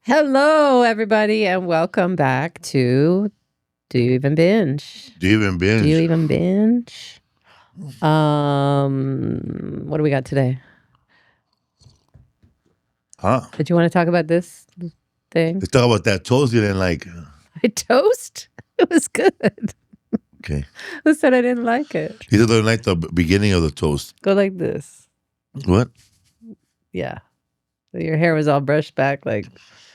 Hello, everybody, and welcome back to Do You Even Binge? Do you even binge? Do you even binge? What do we got today? Huh? Did you want to talk about this thing? Let's talk about that toast you didn't like. My toast? It was good. Okay. Who said I didn't like it? You didn't like the beginning of the toast. Go like this. What? Yeah. Your hair was all brushed back like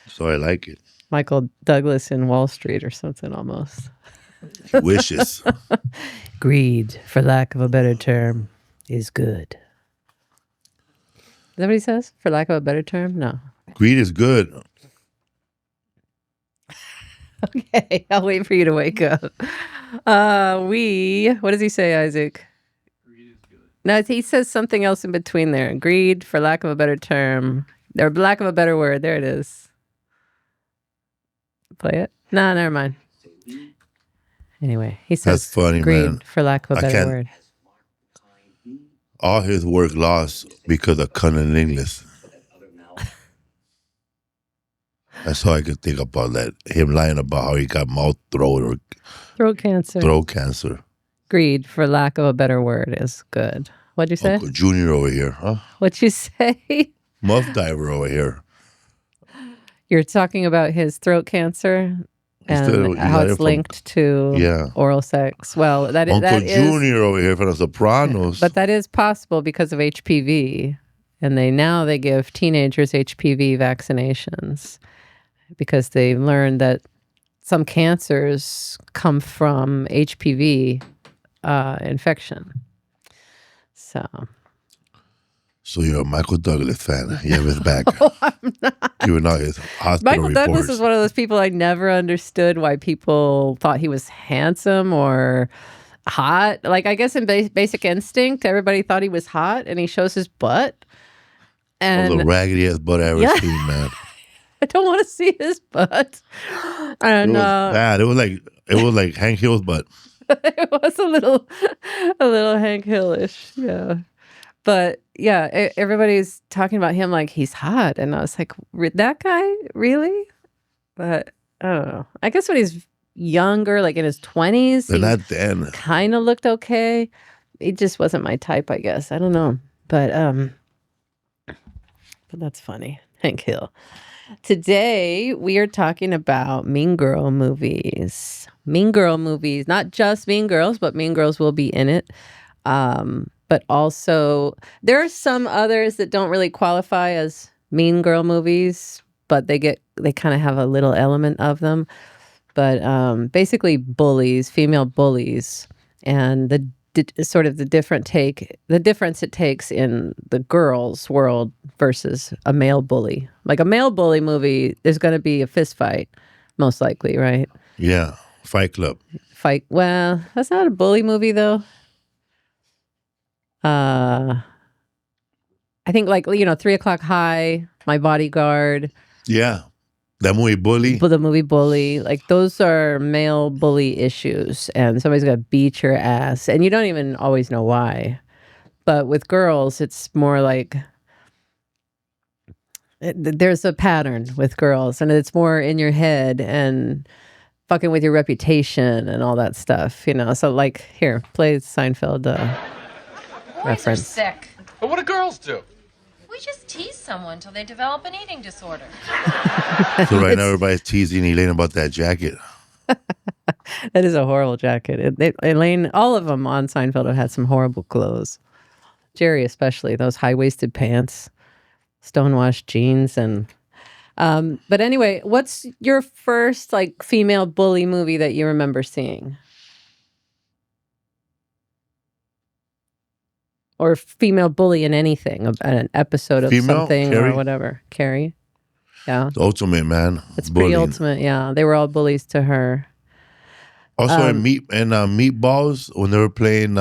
So I like it. Michael Douglas in Wall Street or something almost. He wishes. Greed, for lack of a better term, is good. Is that what he says? For lack of a better term? No. Greed is good. Okay, I'll wait for you to wake up. What does he say, Isaac? Greed is good. No, he says something else in between there. Greed, for lack of a better term, or lack of a better word. There it is. Play it? No, never mind. Anyway, he says That's funny, greed, man. for lack of a I better can't- word. All his work lost because of cunnilingus. That's all I could think about that. Him lying about how he got throat cancer. Greed, for lack of a better word, is good. What'd you say? Uncle Junior over here, huh? What'd you say? Muff diver over here. You're talking about his throat cancer and Instead how of- it's linked to Yeah. oral sex. Well, Uncle that is, Junior over here from The Sopranos. but that is possible because of HPV, and they give teenagers HPV vaccinations because they learned that some cancers come from HPV infection. So you're a Michael Douglas fan. You have his back. Oh, I'm not. Giving out his hospital Michael reports. Douglas is one of those people I never understood why people thought he was handsome or hot. Like, I guess in Basic Instinct, everybody thought he was hot, and he shows his butt. And the raggedy ass butt I ever seen, man. I don't want to see his butt. And It was bad. It was like Hank Hill's butt. it was a little Hank Hillish, yeah. But yeah, everybody's talking about him like he's hot, and I was like, that guy, really? But I don't know. I guess when he's younger, like in his 20s, But not then. kind of looked okay. It just wasn't my type, I guess. I don't know, but that's funny. Hank Hill. Today we are talking about Mean Girl movies. Mean Girl movies, not just Mean Girls, but Mean Girls will be in it. But also, there are some others that don't really qualify as Mean Girl movies, but they kind of have a little element of them. But basically, bullies, female bullies, and the difference it takes in the girls' world versus a male bully. Like a male bully movie, there's going to be a fist fight, most likely, right? Yeah. Fight Club. Well, that's not a bully movie, though. I think 3 O'Clock High, My Bodyguard. Yeah. That movie Bully. The movie Bully. Like, those are male bully issues, and somebody's going to beat your ass, and you don't even always know why. But with girls, it's more like there's a pattern with girls, and it's more in your head and fucking with your reputation and all that stuff, So, like, here, play Seinfeld Boys are sick. But what do girls do? We just tease someone till they develop an eating disorder. So right now everybody's teasing Elaine about that jacket. That is a horrible jacket. Elaine, all of them on Seinfeld have had some horrible clothes. Jerry especially, those high-waisted pants, stonewashed jeans, and but anyway, what's your first female bully movie that you remember seeing? Or female bully in anything, an episode of something Carrie? or whatever. Carrie? Yeah. The ultimate, man. It's pretty Bullying. ultimate, yeah. They were all bullies to her. Also in Meatballs, when they were playing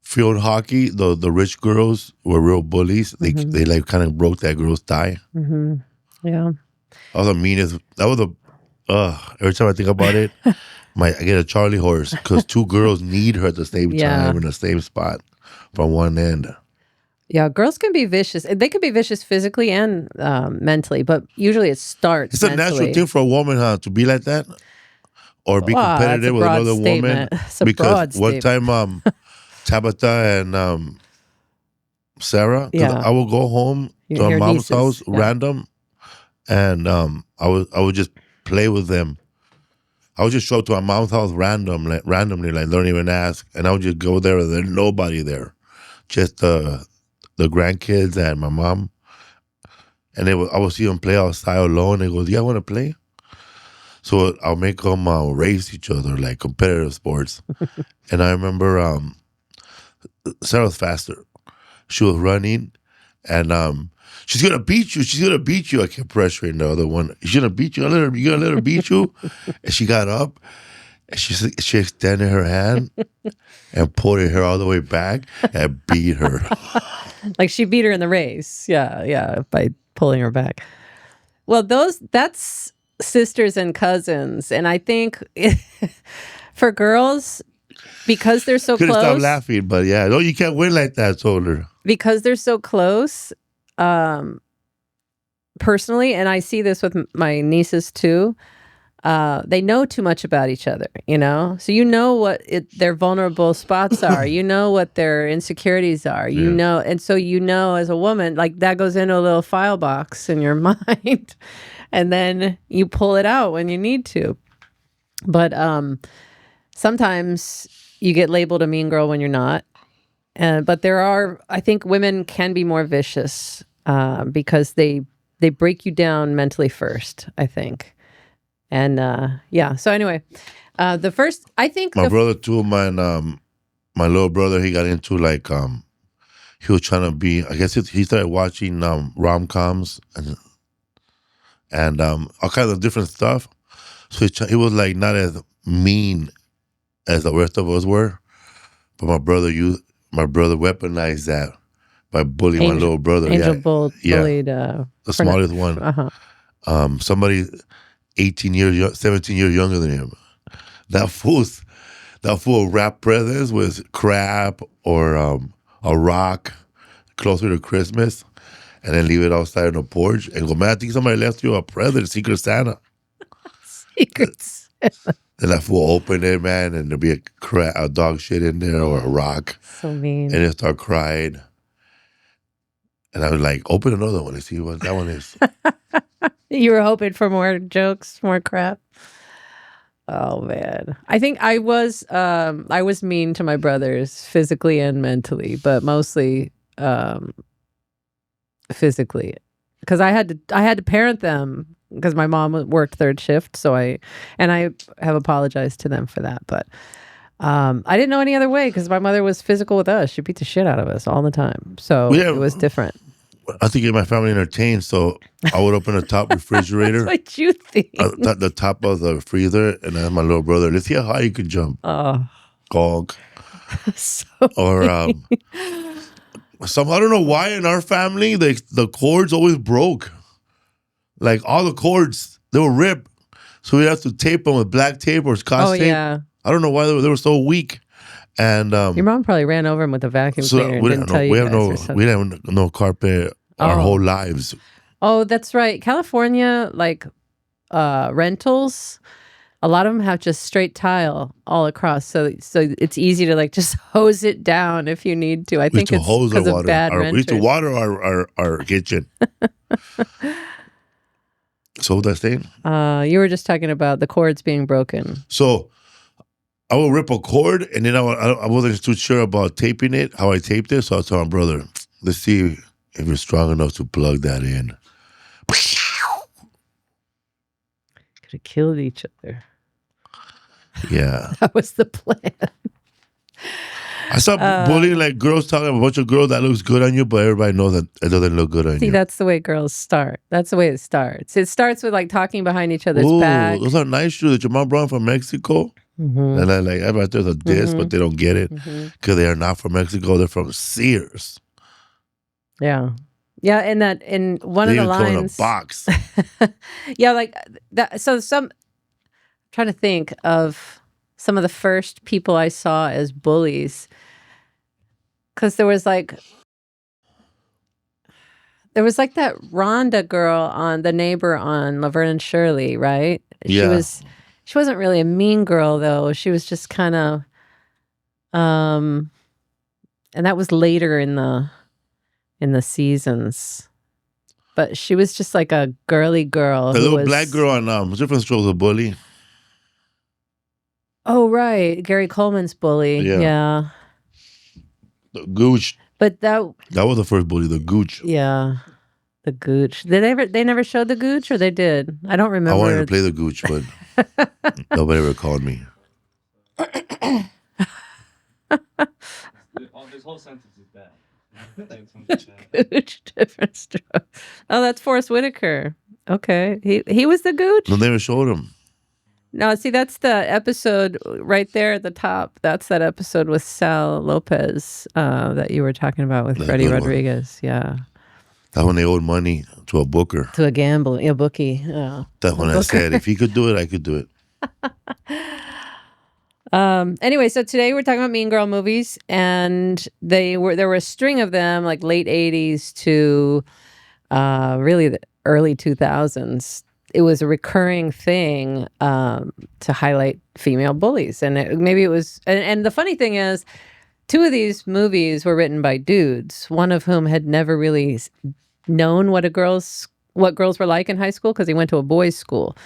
field hockey, the rich girls were real bullies. They kind of broke that girl's thigh. Mm-hmm. Yeah. That was the meanest. That was every time I think about it, I get a Charlie horse because two girls need her at the same time in the same spot from one end. Yeah, girls can be vicious. They can be vicious physically and mentally, but usually it starts It's a natural mentally. thing for a woman, huh, to be like that or be Wow, that's a competitive with broad another woman. statement. It's a Because broad one statement. time, Tabitha and Sarah, because Yeah. I would go home to my Your mom's nieces. house Yeah. random, and I would just play with them. I would just show up to my mom's house randomly, like don't even ask, and I would just go there, and there's nobody there, just the grandkids and my mom. And I would see them play outside alone. They go, "Do you want to play?" So I'll make them race each other like competitive sports. And I remember Sarah's faster. She was running, and she's gonna beat you. She's gonna beat you. I kept pressuring the other one. She's gonna beat you. You gonna let her beat you? And she got up, and she extended her hand and pulled her hair all the way back and beat her. Like she beat her in the race. Yeah, by pulling her back. Well, that's sisters and cousins. And I think for girls, because they're so Could have stopped close, laughing, but yeah, no, you can't win like that. I told her. because they're so close, personally, and I see this with my nieces too, they know too much about each other, so you know what their vulnerable spots are, you know what their insecurities are, and so as a woman, like that goes into a little file box in your mind, and then you pull it out when you need to. But sometimes you get labeled a mean girl when you're not. But I think women can be more vicious because they break you down mentally first, I think. And yeah, so anyway, the first, I think My brother too, my little brother, he got into like he was trying to be. I guess he started watching rom-coms and all kinds of different stuff. So he was like not as mean as the rest of us were, but my brother weaponized that by bullying my little brother. Bullied the smallest one. Somebody 17 years younger than him. That fool wrap presents with crap or a rock closer to Christmas, and then leave it outside on the porch and go, "Man, I think somebody left you a present, Secret Santa." Secrets. Then that fool open it, man, and there'll be a dog shit in there or a rock, So mean. and they start crying. And I was like, "Open another one and see what that one is." You were hoping for more jokes, more crap. Oh man, I think I was mean to my brothers physically and mentally, but mostly physically, because I had to parent them because my mom worked third shift. So I have apologized to them for that, but I didn't know any other way because my mother was physical with us. She beat the shit out of us all the time, so it was different. I think my family entertained, so I would open the top refrigerator. That's what you think. The top of the freezer, and I had my little brother. Let's see how high you can jump. Oh, Gog. so Or some, I don't know why in our family the cords always broke. Like all the cords, they were ripped, so we have to tape them with black tape or Scotch tape. Yeah. I don't know why they were so weak. And your mom probably ran over him with a vacuum cleaner and didn't tell you guys. We didn't have no carpet our whole lives. Oh, that's right. California, like rentals, a lot of them have just straight tile all across, so it's easy to like just hose it down if you need to. I think it's because of bad renters. We used to water our kitchen. So what was I saying? You were just talking about the cords being broken. So I would rip a cord, and then I wasn't too sure about taping it, how I taped it. So I told my brother, "Let's see if you're strong enough to plug that in." Could have killed each other. Yeah. That was the plan. I stopped bullying like girls, talking about a bunch of girls that looks good on you, but everybody knows that it doesn't look good on you. See, that's the way girls start. That's the way it starts. It starts with like talking behind each other's back. Those are nice shoes that your mom brought from Mexico. Mm-hmm. And I'm like, I bet there's a diss, but they don't get it because they are not from Mexico. They're from Sears. Yeah. Yeah, in one of the lines, come in a box. Yeah, like that. So I'm trying to think of some of the first people I saw as bullies, because there was like There was like that Rhonda girl on The Neighbor on Laverne and Shirley, right? Yeah. She wasn't really a mean girl though. She was just kind of and that was later in the seasons. But she was just like a girly girl. The little black girl on different shows, a bully. Oh right, Gary Coleman's bully. Yeah. The Gooch. But that was the first bully, the Gooch. Yeah. The Gooch. They never showed the Gooch, or they did? I don't remember. I wanted to play the Gooch, but nobody ever called me. This whole sentence is bad. Gooch, different stroke. Oh, that's Forrest Whitaker. Okay. He was the Gooch? No, they never showed him. No, see, that's the episode right there at the top. That's that episode with Sal Lopez that you were talking about with Freddie Rodriguez. Yeah. That's when they owed money to a booker. To a bookie. Yeah. That's when I said, if he could do it, I could do it. Anyway, so today we're talking about Mean Girl movies, and there were a string of them, like late 80s to really the early 2000s. It was a recurring thing to highlight female bullies, and maybe it was. And the funny thing is, two of these movies were written by dudes, one of whom had never really known what girls were like in high school because he went to a boys' school.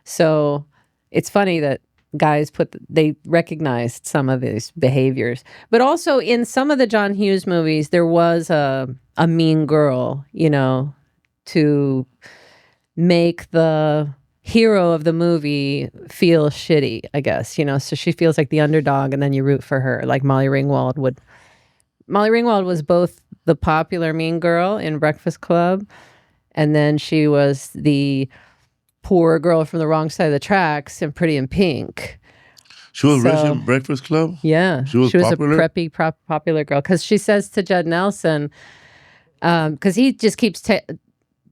So it's funny that guys they recognized some of these behaviors. But also in some of the John Hughes movies, there was a mean girl, to make the hero of the movie feel shitty, I guess, so she feels like the underdog and then you root for her, like Molly Ringwald would. Molly Ringwald was both the popular mean girl in Breakfast Club, and then she was the poor girl from the wrong side of the tracks in Pretty in Pink. She was rich in Breakfast Club? Yeah. She was popular? A preppy, popular girl. Because she says to Judd Nelson, because he just keeps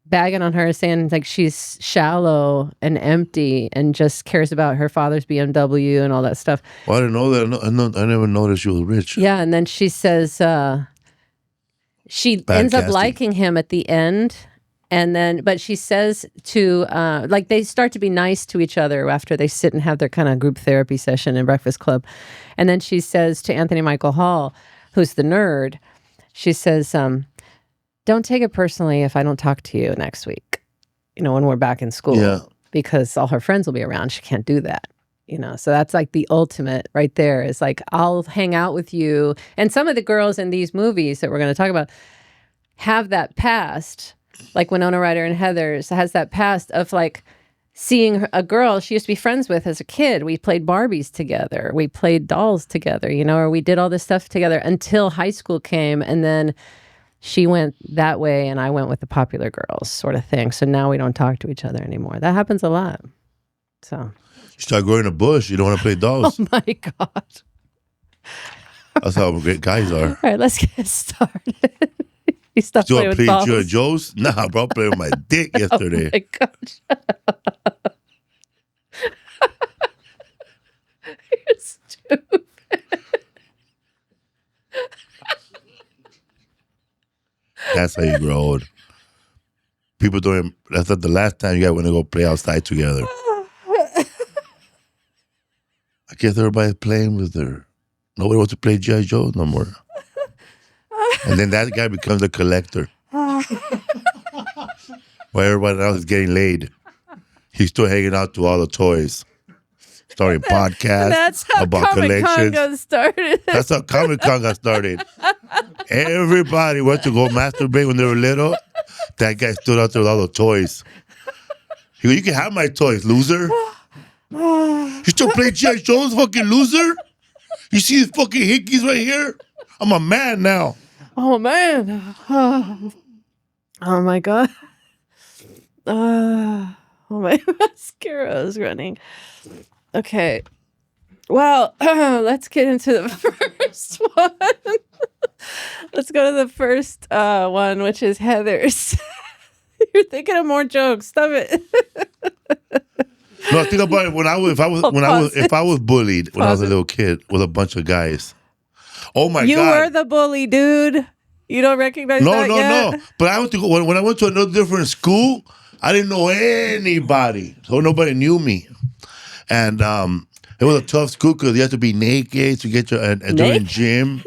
bagging on her, saying like she's shallow and empty and just cares about her father's BMW and all that stuff. Well, I didn't know that. I never noticed she was rich. Yeah, and then she says she ends up liking him at the end. And then, but she says to, like, they start to be nice to each other after they sit and have their kind of group therapy session in Breakfast Club. And then she says to Anthony Michael Hall, who's the nerd, she says, don't take it personally if I don't talk to you next week, when we're back in school, because all her friends will be around. She can't do that, so that's like the ultimate right there is like, I'll hang out with you. And some of the girls in these movies that we're going to talk about have that past. Like Winona Ryder and Heathers has that past of like seeing a girl she used to be friends with as a kid. We played Barbies together. We played dolls together, or we did all this stuff together until high school came. And then she went that way and I went with the popular girls sort of thing. So now we don't talk to each other anymore. That happens a lot. So you start growing a bush. You don't want to play dolls. Oh my God. That's how great guys are. All right, let's get started. You stopped playing with balls. You Joe's? Nah, bro, I played with my dick yesterday. Oh my gosh. You're stupid. That's how you grow old. People doing, that's not the last time you guys want to go play outside together. I guess everybody's playing with her. Nobody wants to play G.I. Joe no more. And then that guy becomes a collector. While everybody else is getting laid, he's still hanging out to all the toys. Starting podcasts That's how about Comic-Con got started. That's how Comic-Con got started. Everybody went to go masturbate when they were little. That guy stood out there with all the toys. He goes, you can have my toys, loser. You still play G.I. Joe's, fucking loser? You see these fucking hickeys right here? I'm a man now. Oh, man. Oh my God. Oh, my mascara is running. Okay. Well, let's get into the first one. Let's go to the first one, which is Heathers. You're thinking of more jokes. Stop it. No, think about it. If I was bullied when I was a little kid with a bunch of guys. Oh my God! You were the bully, dude. You don't recognize No, that no, yet? no. But I went to go, when I went to another different school, I didn't know anybody, so nobody knew me. And it was a tough school because you had to be naked to get your and during Naked? gym.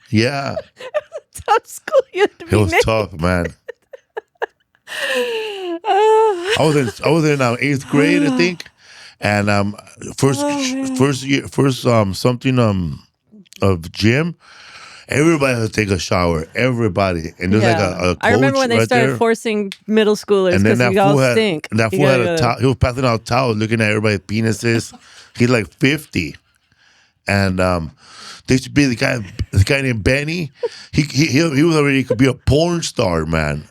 Yeah, Tough school. You have to it be was naked. tough, man. Oh, I was in 8th grade, I think, and man. first something of gym. Everybody had to take a shower. Everybody, and there's like a I remember coach when they right started there. forcing middle schoolers And then because we all stink. that You fool had gotta a go towel. He was passing out towels, looking at everybody's penises. He's like 50, and there should be the guy named Benny. He was already could be a porn star, man.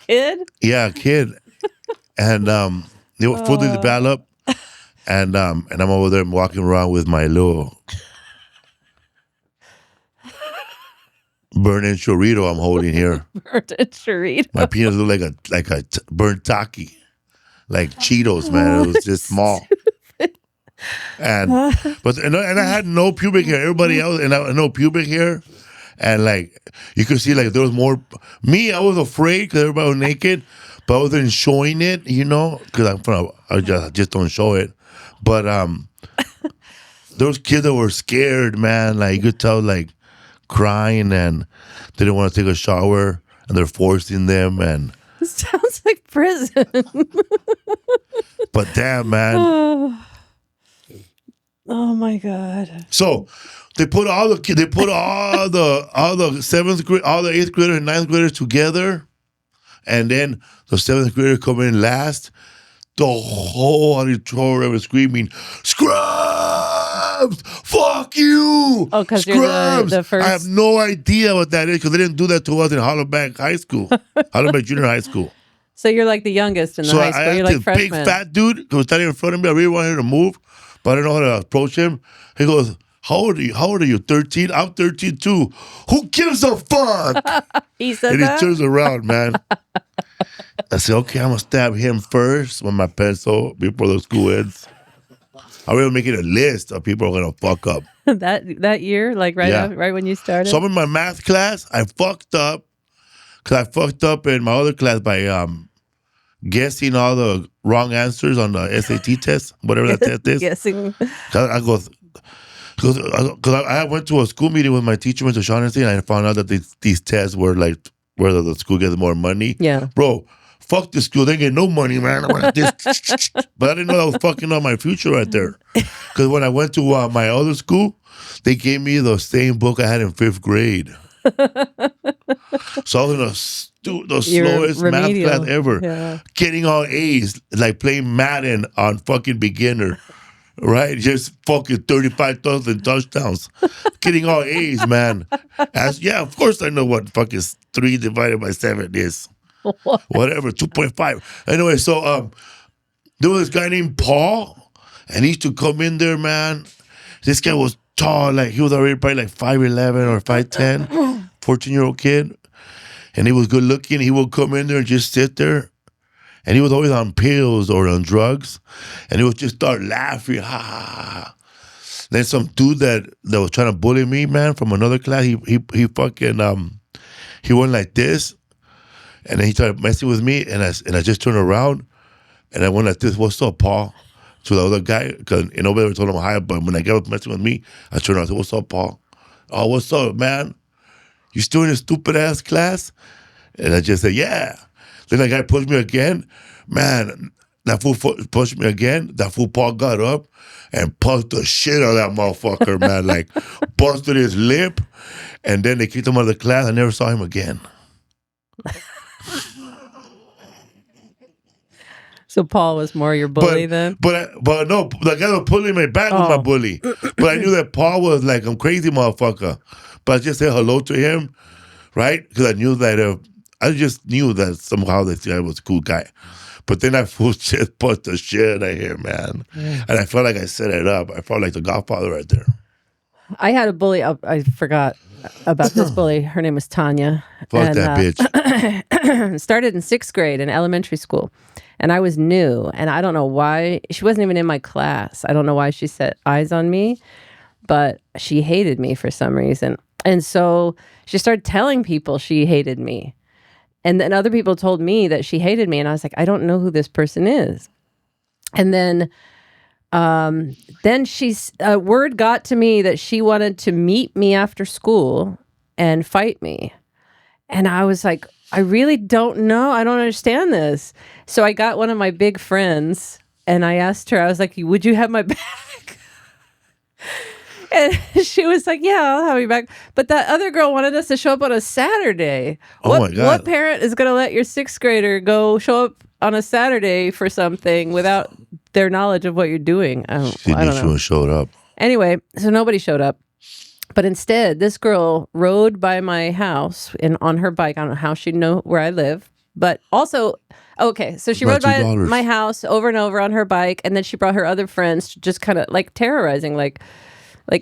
Kid? Yeah, kid, and they were fully developed, and I'm over there walking around with my little burnt chorito I'm holding here. Burnt a chorito. My penis look like a burnt taki, like Cheetos, man. It was just small. And I had no pubic hair. Everybody else and I no pubic hair, and like you could see like there was more. Me, I was afraid because everybody was naked, but I wasn't showing it, because I just don't show it. But those kids that were scared, man, like you could tell, like crying and they didn't want to take a shower, and they're forcing them. And This sounds like prison. but damn, man. Oh my God. So they put all the 7th grade, all the 8th graders and 9th graders together, and then the 7th grader come in last. The whole auditorium was screaming, "Scrubs! Fuck you! Oh, 'cause you're the first- I have no idea what that is because they didn't do that to us in Hollaback High School, Hollaback Junior High School. So you're like the youngest in the So high school. I You're asked like this big freshman. fat dude who was standing in front of me. I really wanted him to move, but I didn't know how to approach him. He goes, How old are you? 13? I'm 13 too. Who gives a fuck? He said And he that? turns around, man. I said, okay, I'm gonna stab him first with my pencil before the school ends. I was making a list of people who are gonna fuck up. that year, like right when you started? So I'm in my math class. I fucked up because I fucked up in my other class by guessing all the wrong answers on the SAT test, whatever that test is. Guessing. I go, because I went to a school meeting with my teacher, Mr. Shaughnessy, and I found out that these tests were like whether the school gets more money. Yeah. Bro, fuck the school. They get no money, man. I went this, but I didn't know I was fucking up my future right there. Because when I went to my other school, they gave me the same book I had in 5th grade. So I was in the slowest math class ever. Yeah. Getting all A's, like playing Madden on fucking beginner. Right? Just fucking 35,000 touchdowns. Getting all A's, man. Of course I know what fucking 3 divided by 7 is. What? Whatever, 2.5. Anyway, so there was this guy named Paul, and he used to come in there, man. This guy was tall, like he was already probably like 5'11 or 5'10, 14-year-old kid. And he was good looking. He would come in there and just sit there. And he was always on pills or on drugs. And he would just start laughing. Ha, ha, ha. Then some dude that was trying to bully me, man, from another class, he fucking, he went like this. And then he started messing with me. And I just turned around. And I went like this, what's up, Paul? To the other guy. Because nobody ever told him hi. But when I got up messing with me, I turned around and said, what's up, Paul? Oh, what's up, man? You still in a stupid-ass class? And I just said, yeah. Then that guy pushed me again. Man, that fool pushed me again. That fool Paul got up and punched the shit out of that motherfucker, man. Like, busted his lip. And then they kicked him out of the class. I never saw him again. So Paul was more your bully then? But no, the guy that was pulling me back was my bully. But I knew that Paul was like a crazy motherfucker. But I just said hello to him, right? Because I knew that I just knew that somehow this guy was a cool guy. But then I just put the shit out of him, man. Yeah. And I felt like I set it up. I felt like the Godfather right there. I had a bully. I forgot about this bully. Her name was Tanya. Fuck that bitch. Started in 6th grade in elementary school. And I was new. And I don't know why. She wasn't even in my class. I don't know why she set eyes on me. But she hated me for some reason. And so she started telling people she hated me. And then other people told me that she hated me. And I was like, I don't know who this person is. And then she's word got to me that she wanted to meet me after school and fight me. And I was like, I really don't know. I don't understand this. So I got one of my big friends and I asked her, I was like, would you have my back? And she was like, yeah, I'll have you back. But that other girl wanted us to show up on a Saturday. Oh my God. What parent is going to let your 6th grader go show up on a Saturday for something without their knowledge of what you're doing? I don't know. She showed up. Anyway, so nobody showed up. But instead, this girl rode by my house on her bike. I don't know how she'd know where I live. But also, okay, so she rode by my house over and over on her bike. And then she brought her other friends, just kind of like terrorizing, like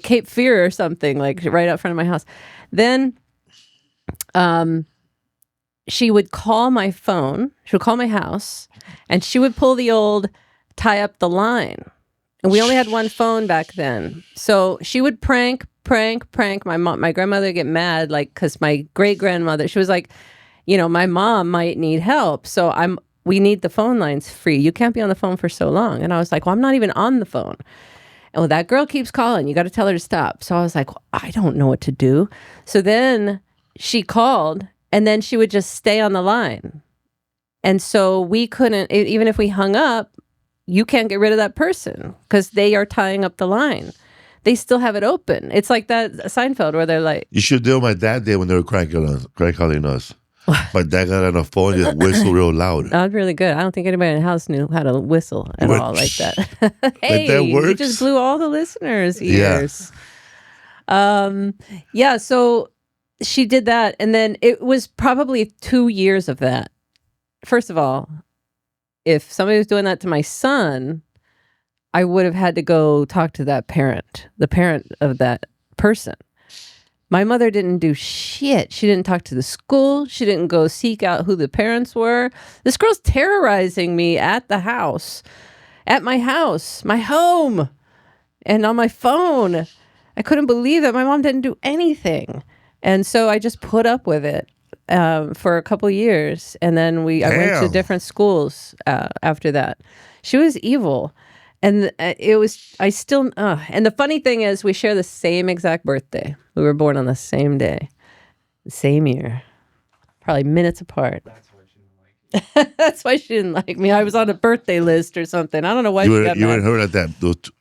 Cape Fear or something, like right out front of my house. Then she would call my phone. She would call my house. And she would pull the old tie up the line. And we only had one phone back then. So she would prank my grandmother would get mad, like, because my great grandmother, she was like, my mom might need help, so we need the phone lines free. You can't be on the phone for so long. And I was like, well, I'm not even on the phone. And well, that girl keeps calling. You got to tell her to stop. So I was like, well, I don't know what to do. So then she called, and then she would just stay on the line. And so we couldn't, even if we hung up, you can't get rid of that person because they are tying up the line. They still have it open. It's like that Seinfeld where they're like... You should do what my dad did when they were crank calling us. My dad got on the phone and just whistle real loud. That was really good. I don't think anybody in the house knew how to whistle at all like that. Hey, that you just blew all the listeners' ears. Yeah, so she did that. And then it was probably 2 years of that. First of all, if somebody was doing that to my son... I would have had to go talk to that parent, the parent of that person. My mother didn't do shit. She didn't talk to the school. She didn't go seek out who the parents were. This girl's terrorizing me at the house, at my house, my home, and on my phone. I couldn't believe that my mom didn't do anything. And so I just put up with it for a couple years. And then I went to different schools after that. She was evil. And and the funny thing is we share the same exact birthday. We were born on the same day, the same year, probably minutes apart. That's why she didn't like you. That's why she didn't like me. I was on a birthday list or something. I don't know why she got mad. You heard of that,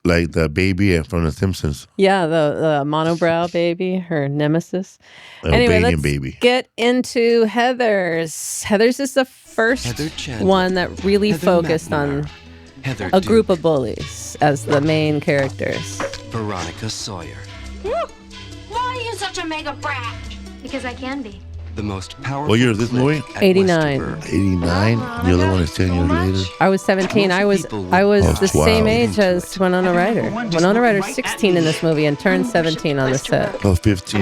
like the baby from The Simpsons. Yeah, the monobrow baby, her nemesis. Anyway, let's get into Heathers. Heathers is the first one that really focused on a group of bullies as the main characters. Veronica Sawyer. Why are you such a mega brat? Because I can be. The most powerful. What year is this movie? 89. 89. The other one is 10 years later. I was 17. I was the same age as Winona Ryder. Winona Ryder's 16 in this movie and turned 17 on the set. Oh, 15.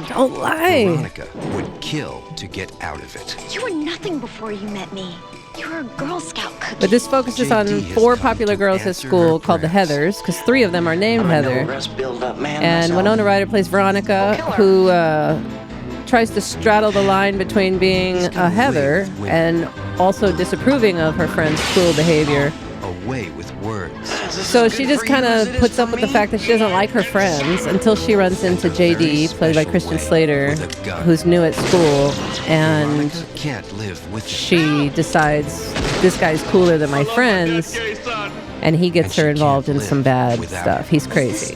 Don't lie. Veronica would kill to get out of it. You were nothing before you met me. You were a Girl Scout cookie. But this focuses on 4 popular girls at school called the Heathers, because 3 of them are named Heather. And Winona Ryder plays Veronica, who tries to straddle the line between being a Heather and also disapproving of her friend's cruel behavior. Away with words. So she just kind of puts up with the fact that she doesn't like her friends until she runs into JD, played by Christian Slater, who's new at school, and she decides this guy's cooler than my friends, and he gets her involved in some bad stuff. He's crazy.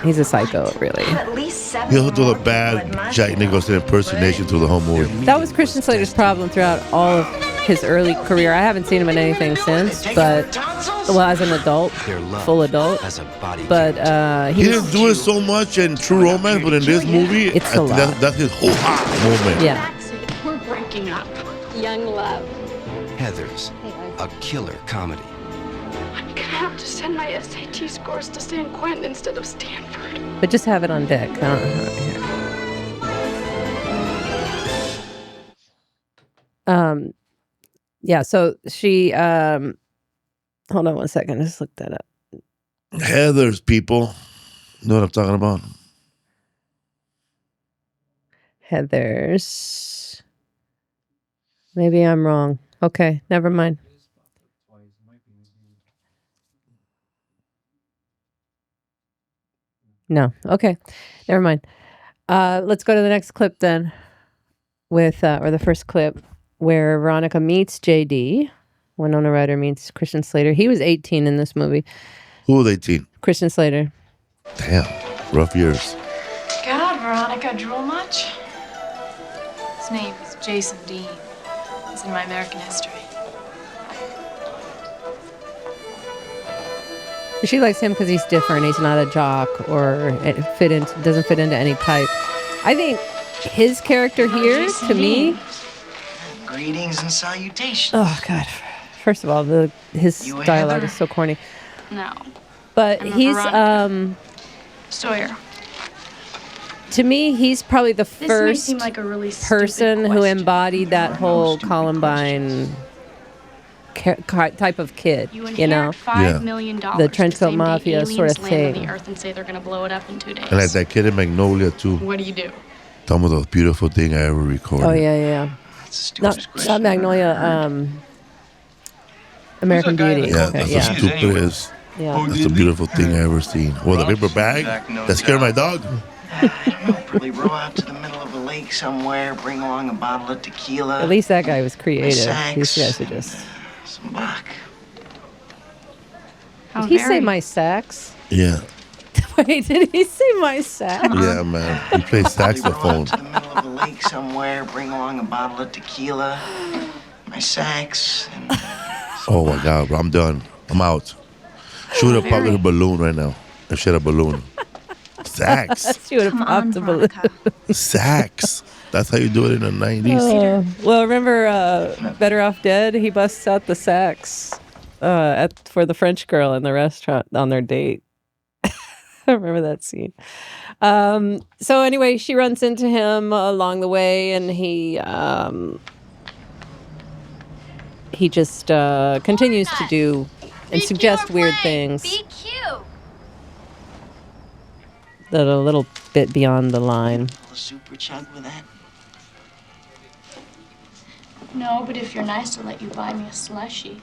He's a psycho, really. He also do a bad Jack Nicholson impersonation through the whole movie. That was Christian Slater's problem throughout all of his early career. I haven't seen him in anything since, but as an adult, full adult. But he didn't do it so much in True Romance, but in this movie, it's a lot. That's his whole moment. Yeah. We're breaking up. Young love. Heathers, a killer comedy. I'm gonna have to send my SAT scores to San Quentin instead of Stanford. But just have it on deck. Yeah, so she hold on one second, just look that up. Heathers, people. Know what I'm talking about? Heathers. Maybe I'm wrong. Okay, never mind. No. Okay, never mind. Let's go to the next clip then, with or the first clip where Veronica meets JD. Winona Ryder meets Christian Slater. He was 18 in this movie. Who was 18? Christian Slater. Damn, rough years. God, Veronica, drool much? His name is Jason Dean. He's in my American history. She likes him because he's different. He's not a jock or doesn't fit into any type. I think his character here, Jason to me, Dean. Greetings and salutations. oh god. First of all, his You a dialogue Heather? is so corny. No. But I'm a he's Veronica. Sawyer. to me, he's probably the This may first seem like a really stupid person who question. embodied that There are no whole stupid Columbine type of kid, You you know? inherit $5 million. The Trenchcoat Mafia sort of land on thing. the earth and say they're gonna blow it up in 2 days. And like that kid in Magnolia too. What do you do? Some of the most beautiful thing I ever recorded. Oh yeah. That's the Not, stupidest question. not Magnolia, American Beauty. Yeah, Okay, that's yeah. the stupidest. Yeah. That's the beautiful thing I ever seen. Well, the paper bag that scared my dog. I don't know, probably row out to the middle of a lake somewhere, bring along a bottle of tequila. At least that guy was creative. Sax, These guys are just. some Bach. How Did he say very. my sax? Yeah, Wait, did he say my sax? yeah, man. He plays Probably row saxophone. out to the middle of a lake somewhere, bring along a bottle of tequila, my sax, and Oh my God, bro, I'm done. I'm out. Shoot a pop with a balloon right now. I shot a balloon. Sax. She would have popped a balloon. Sax. That's how you do it in the 90s. Well, remember Better Off Dead? He busts out the sax for the French girl in the restaurant on their date. I remember that scene. So anyway, she runs into him along the way, and he just continues to do and suggest weird things Be cute. that are a little bit beyond the line. a super chug with that. No, but if you're nice, I'll let you buy me a slushie.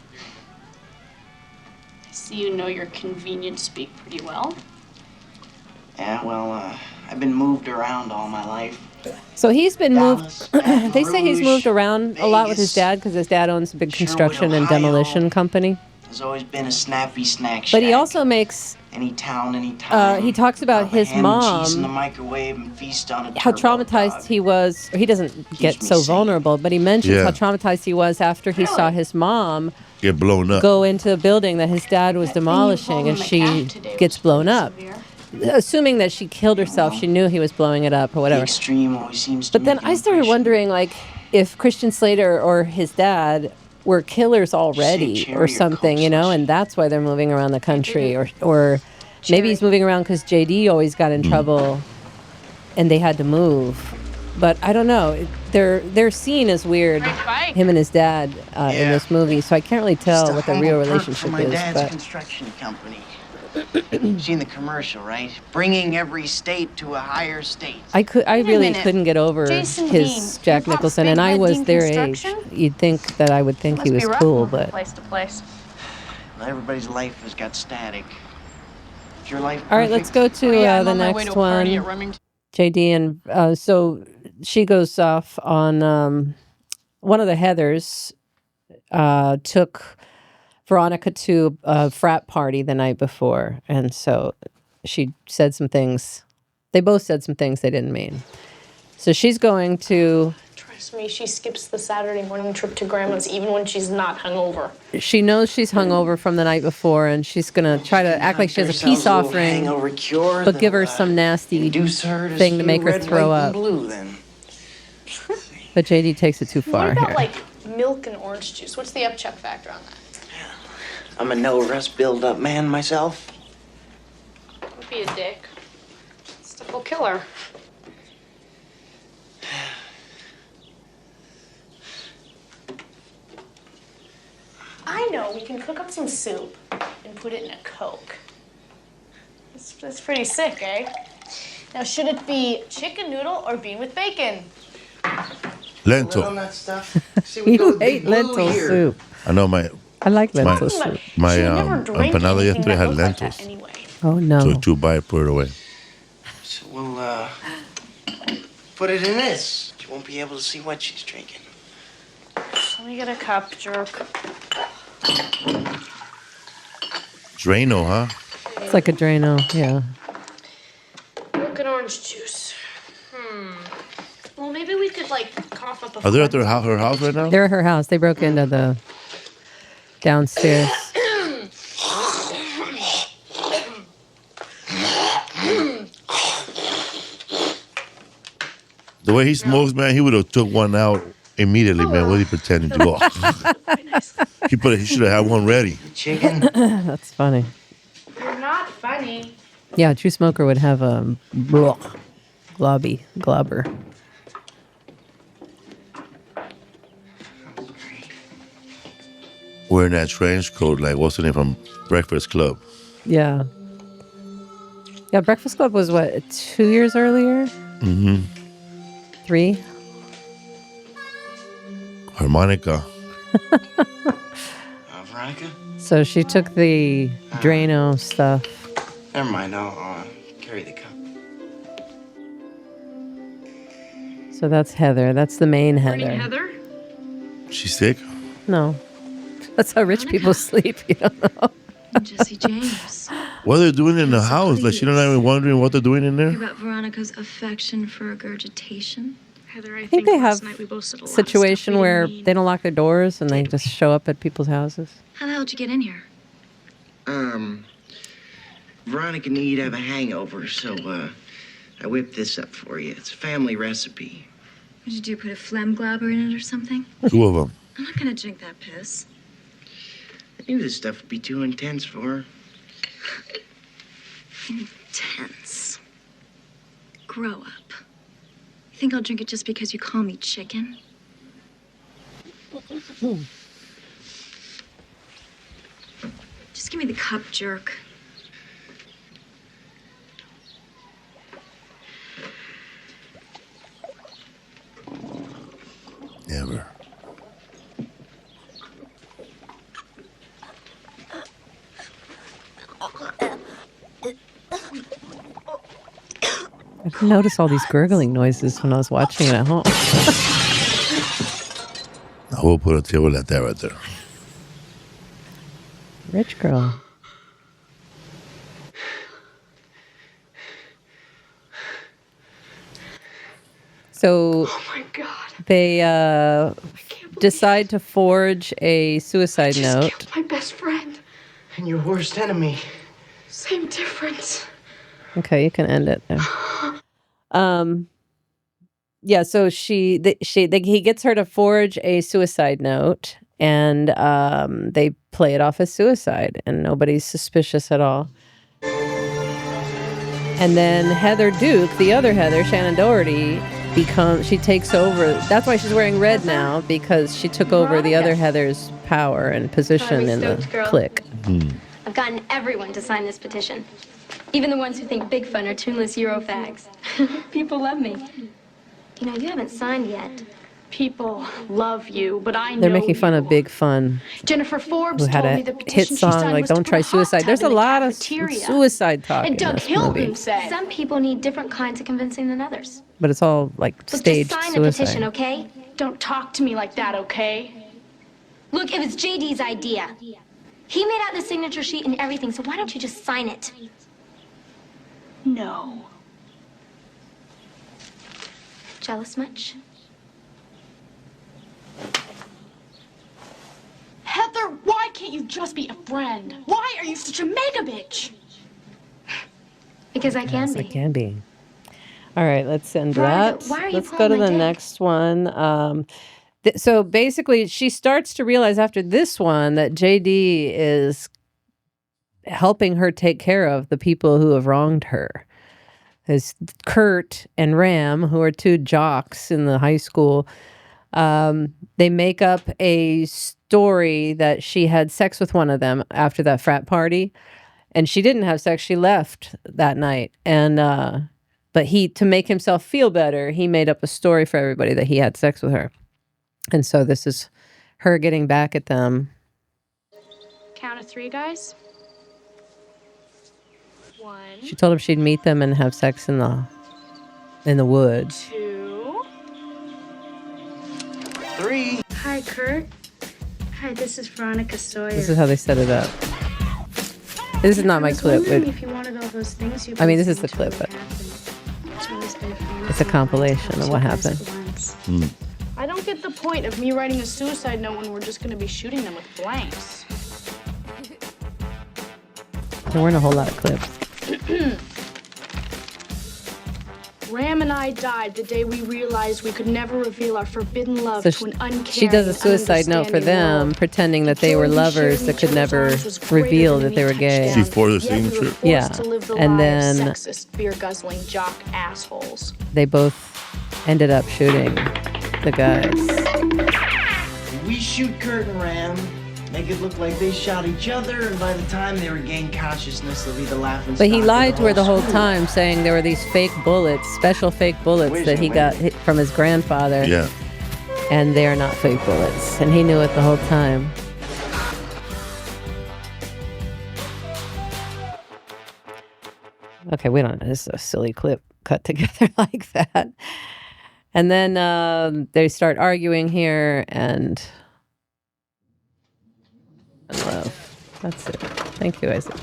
I see you know your convenience speak pretty well. Yeah, well, I've been moved around all my life. So he's been moved. Dallas, They say he's Rouge, moved around a lot with his Vegas, dad because his dad owns a big Sherwood, construction and Ohio. demolition company. There's always been a snappy snack shack. But he also makes. Any town, any time. He talks about Pop a his ham and cheese in the mom, microwave and feast on a how turbo traumatized dog. he was. Or he doesn't get me so sane. vulnerable, but he mentions Yeah. how traumatized he was after he saw his mom Get blown up. go into a building that his dad was That thing you demolishing, pulled and in the she calf today gets was blown pretty up. severe. Assuming that she killed herself, she knew he was blowing it up or The whatever. extreme always seems to But then make an I started impression. wondering, like, if Christian Slater or his dad were killers already cherry or or something, Coke you know, slushie? and that's why they're moving around the country, or maybe he's Cherry. moving around because JD always got in trouble and they had to move. But I don't know. They're seen as weird, him and his dad in Yeah. this movie, so I can't really tell Just a what the real humble perk relationship from my is. dad's But construction company. Seen the commercial, right? Bringing every state to a higher state. I a really minute. couldn't get over Jason his Dean, Jack your pop's Nicholson, big and I head was Dean their age. Construction? You'd think that I would think he was cool, but place to place. Everybody's life has got static. Is your life all right, let's perfect? go to the next one. JD, and so she goes off on one of the Heathers took Veronica to a frat party the night before, and so she said some things. They both said some things they didn't mean. So she's going to. Trust me, she skips the Saturday morning trip to Grandma's even when she's not hungover. She knows she's hungover from the night before, and she's gonna try to act like she has a Ourselves peace little offering, hangover cure but give her that'll, some nasty induce her thing to spew make her red, throw white, and up. blue, then. But JD takes it too far What about here. like milk and orange juice? What's the upchuck factor on that? I'm a no-rest build-up man myself. Don't be a dick. Stuff will kill her. I know, we can cook up some soup and put it in a Coke. That's pretty sick, eh? Now, should it be chicken noodle or bean with bacon? Lentil. On that stuff. See, we go You with Big hate Blue lentil here. soup. I know my I like lentil Talking about- soup. my she never drank empanada anything yesterday that had looked like that lentils. anyway. Oh, So no. it's too bad, put it away. So we'll put it in this. She won't be able to see what she's drinking. Let me get a cup, jerk. Drano, huh? It's like a Drano, yeah. Milk and orange juice. Well, maybe we could, like, cough up a Are they at friend. her house right now? They're at her house. They broke into the downstairs. The way he smokes, man, he would have took one out immediately, man. What are you pretending to go? He should have had one ready. Chicken? That's funny. You're not funny. Yeah, a true smoker would have a globber. Wearing that trench coat, like what's the name from Breakfast Club? Yeah. Yeah, Breakfast Club was what, 2 years earlier? Mm-hmm. 3? Harmonica. Veronica? So she took the Drano stuff. Never mind, I'll carry the cup. So that's Heather. That's the main Heather. Heather? She's sick? No. That's how rich people sleep, you don't know. Jesse James. What are they doing in the house? Like, she don't even wondering what they're doing in there? Hear about Veronica's affection for regurgitation? Heather, I think they have last night we both said a lot of situation stuff we where didn't mean. they don't lock their doors and they just show up at people's houses. How the hell did you get in here? Veronica and you'd have a hangover, so I whipped this up for you. It's a family recipe. What'd you do, put a phlegm globber in it or something? 2 of them. I'm not gonna drink that piss. I knew this stuff would be too intense for her. Intense. Grow up. You think I'll drink it just because you call me chicken? Just give me the cup, jerk. Never. I didn't notice all these gurgling noises when I was watching it at home. I will put a table like that right there. Rich girl. So Oh my God. they decide to forge a suicide Just note. killed my best friend. And your worst enemy. Same difference. Okay, you can end it there. Yeah, so he gets her to forge a suicide note, and they play it off as suicide, and nobody's suspicious at all. And then Heather Duke, the other Heather, Shannon Doherty, she takes over. That's why she's wearing red now, because she took over the other Heather's power and position in the clique. I've gotten everyone to sign this petition. Even the ones who think Big Fun are tuneless Eurofags. People love me. You know, you haven't signed yet. People love you, but I know They're making fun you. of Big Fun, Jennifer Forbes who had told a me the hit petition she song signed like was to "Don't put Try a hot Suicide." tub There's a in the lot of cafeteria. suicide talk And in Doug this Hilton movie, said, Some people need different kinds of convincing than others. but it's all like Look, staged just sign the petition, suicide. okay? don't talk to me like that, okay? Look, it was JD's idea. He made out the signature sheet and everything, so why don't you just sign it? No. Jealous much? Heather, why can't you just be a friend? Why are you such a mega bitch? Because I can Yes, be. it can be. All right, let's end Veronica, that. why are you Let's go pulling to my the dick? next one. So basically, she starts to realize after this one that JD is helping her take care of the people who have wronged her. There's Kurt and Ram, who are 2 jocks in the high school. They make up a story that she had sex with one of them after that frat party, and she didn't have sex. She left that night, and But to make himself feel better, he made up a story for everybody that he had sex with her. And so this is her getting back at them. Count of 3, guys. 1. She told him she'd meet them and have sex in the woods. 2. 3. Hi, Kurt. Hi, this is Veronica Sawyer. This is how they set it up. This is not my clip. If you wanted all those things I mean, this is the clip, but it's a compilation of what happened. I don't get the point of me writing a suicide note when we're just going to be shooting them with blanks. There weren't a whole lot of clips. Ram and I died the day we realized we could never reveal our forbidden love So to an uncaring, she does a suicide note for them, world. pretending that they were lovers that could never reveal that they were gay. She forced the signature. Yeah, and then Sexist, beer-guzzling jock assholes. they both ended up shooting the guys. We shoot Kurt and Ram, make it look like they shot each other, and by the time they regain consciousness, they'll be the laughing But he stock of lied to her the whole school. time, saying there were these fake bullets, special fake bullets that he got from his grandfather. Yeah. And they are not fake bullets. And he knew it the whole time. Okay, we don't. This is a silly clip cut together like that. And then they start arguing here, and love. That's it. Thank you, Isaac.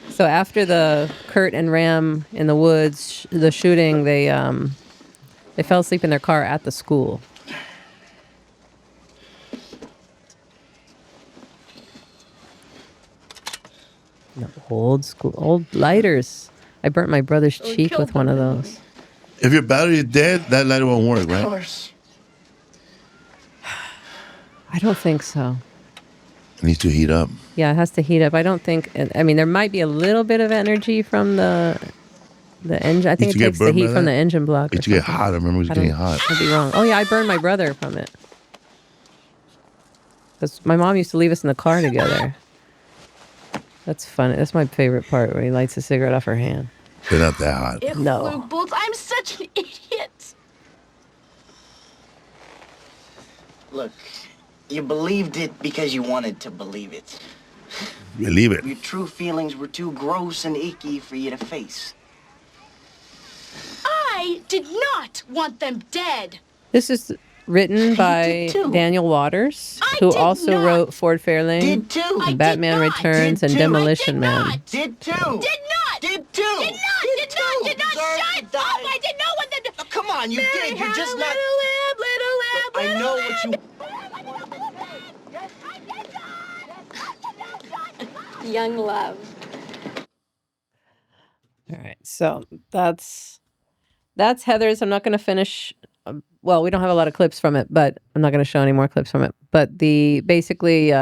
So after the Kurt and Ram in the woods, the shooting, they fell asleep in their car at the school. No, old lighters. I burnt my brother's cheek with one of those. If your battery is dead, that lighter won't work, right? Of course. I don't think so. It needs to heat up. Yeah, it has to heat up. I don't think. I mean, there might be a little bit of energy from the engine. I think it takes the heat from the engine block. It should get hot. I remember it was getting hot. I'd be wrong. Oh yeah, I burned my brother from it. Because my mom used to leave us in the car together. That's funny. That's my favorite part, where he lights a cigarette off her hand. They're not that hot. If No. Luke Bolts, I'm such an idiot. Look, you believed it because you wanted to believe it. Believe it. Your true feelings were too gross and icky for you to face. I did not want them dead. This is written by Daniel Waters, who also wrote Ford Fairlane, Did too. and Batman Returns, and Demolition Man. Did too. Did not. Did too. Did not. Did not. Did not. Shut up. I did not want them to. Oh, come on, you Mary did. You're had just a not. little lamb, I know what you. Young love. All right, so that's Heather's. I'm not going to finish. Well, we don't have a lot of clips from it, but I'm not going to show any more clips from it. But basically,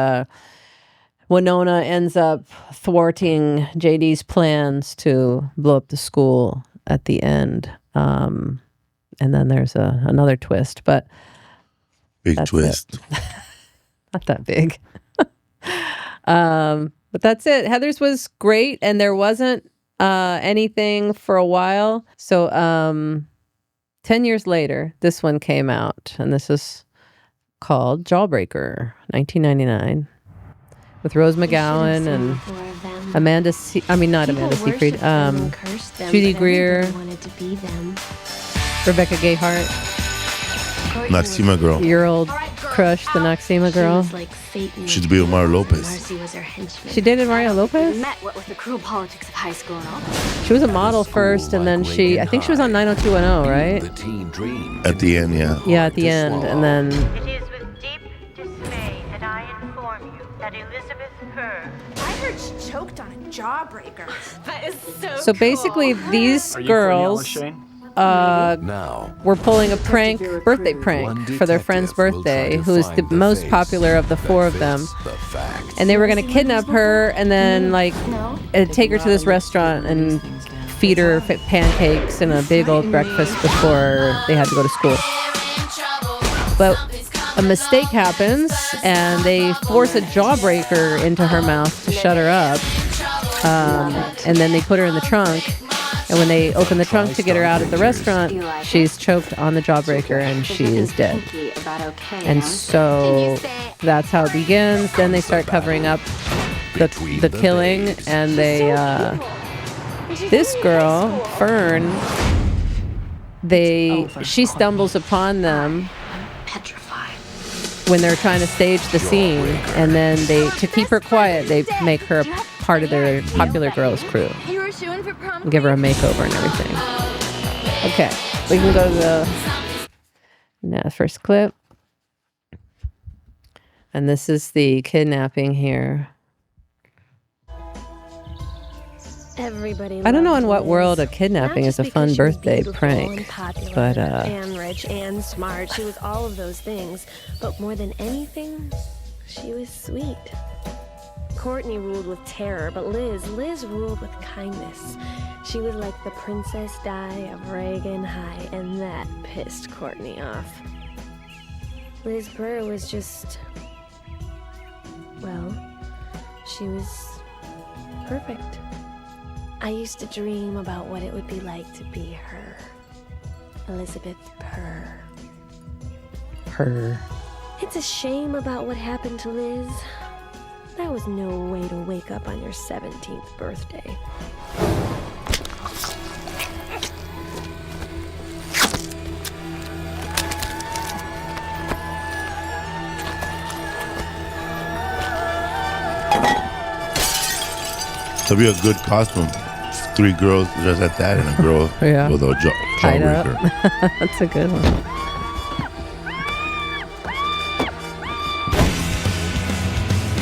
Winona ends up thwarting JD's plans to blow up the school at the end, and then there's another twist, but big twist. Not that big. But that's it. Heather's was great, and there wasn't anything for a while. So 10 years later, this one came out, and this is called Jawbreaker, 1999, with Rose McGowan and Amanda not Amanda Seyfried, Judy Greer, Rebecca Gayheart, Noxema girl. your old crush, the Noxema girl. She's be with Mario Lopez. She dated Mario Lopez? Met what with the cruel politics of high school and all. She was a model first, and then I think she was on 90210, right? At the end, yeah. Yeah, at the end, and then It is with deep dismay that I inform you that Elizabeth Kerr. I heard she choked on a jawbreaker. That is so So basically, these girls were pulling a birthday prank for their friend's birthday, who is the most popular of the four of them. And they were going to kidnap her and then take her to this restaurant and feed her pancakes and a big old breakfast before they had to go to school. But a mistake happens, and they force a jawbreaker into her mouth to shut her up. And then they put her in the trunk. And when they open the trunk to get her out at the restaurant, she's choked on the jawbreaker and she is dead. And so that's how it begins. Then they start covering up the killing, and they this girl, Fern, she stumbles upon them when they're trying to stage the scene, and then to keep her quiet, they make her part of their popular girls crew. Give her a makeover and everything. Okay, we can go to the first clip. And this is the kidnapping here. Everybody I don't know in what Liz. world a kidnapping is a fun She was birthday beautiful prank. and popular, But and rich and smart. She was all of those things. But more than anything, she was sweet. Courtney ruled with terror, but Liz ruled with kindness. She was like the Princess Di of Reagan High, and that pissed Courtney off. Liz Burr was just, well, she was perfect. I used to dream about what it would be like to be her. Elizabeth Purr. Her. It's a shame about what happened to Liz. That was no way to wake up on your 17th birthday. That'd be a good costume. 3 girls dressed like that and a girl with a tied up. jawbreaker. That's a good one.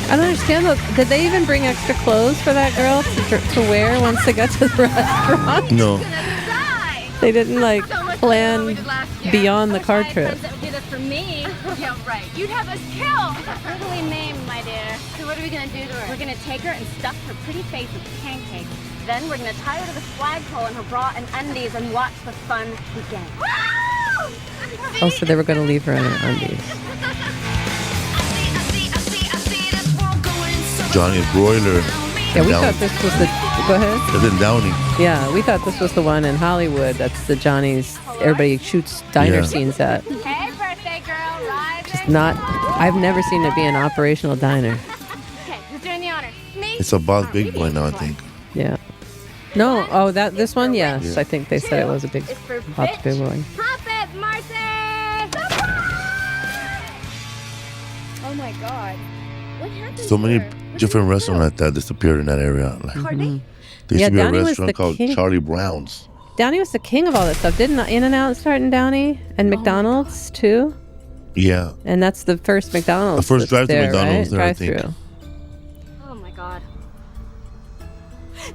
I don't understand though. Did they even bring extra clothes for that girl to wear once they got to the restaurant? No. They didn't plan beyond the car trip. That would do this for me. Yeah, right. You'd have us killed. Brutally named, my dear. So what are we gonna do to her? We're gonna take her and stuff her pretty face with pancakes. Then we're gonna tie her to the flagpole in her bra and undies and watch the fun begin. Oh, so they were going to leave her in her undies. Johnny's Broiler. Yeah, we thought this was the... Go ahead. It's in Downey. Yeah, we thought this was the one in Hollywood. That's the Johnny's everybody shoots diner scenes at. Hey, birthday girl, rise. Just not... I've never seen it be an operational diner. Okay, who's doing the honors? Me? It's a Boss Big Boy now, I think. Yeah. No, this one, yes. Yeah. I think they said it was a big Boss Big Boy. Pop it, Marcy! Oh my God. What happened So many different restaurants like that disappeared in that area. Mm-hmm. There used to be a Downey was restaurant the called king. Charlie Brown's. Downey was the king of all that stuff. Didn't In-N-Out start in Downey? And McDonald's, too? Yeah. And that's the first McDonald's. The first drive-through there, McDonald's right? there, I think. Drive-through. Oh my God.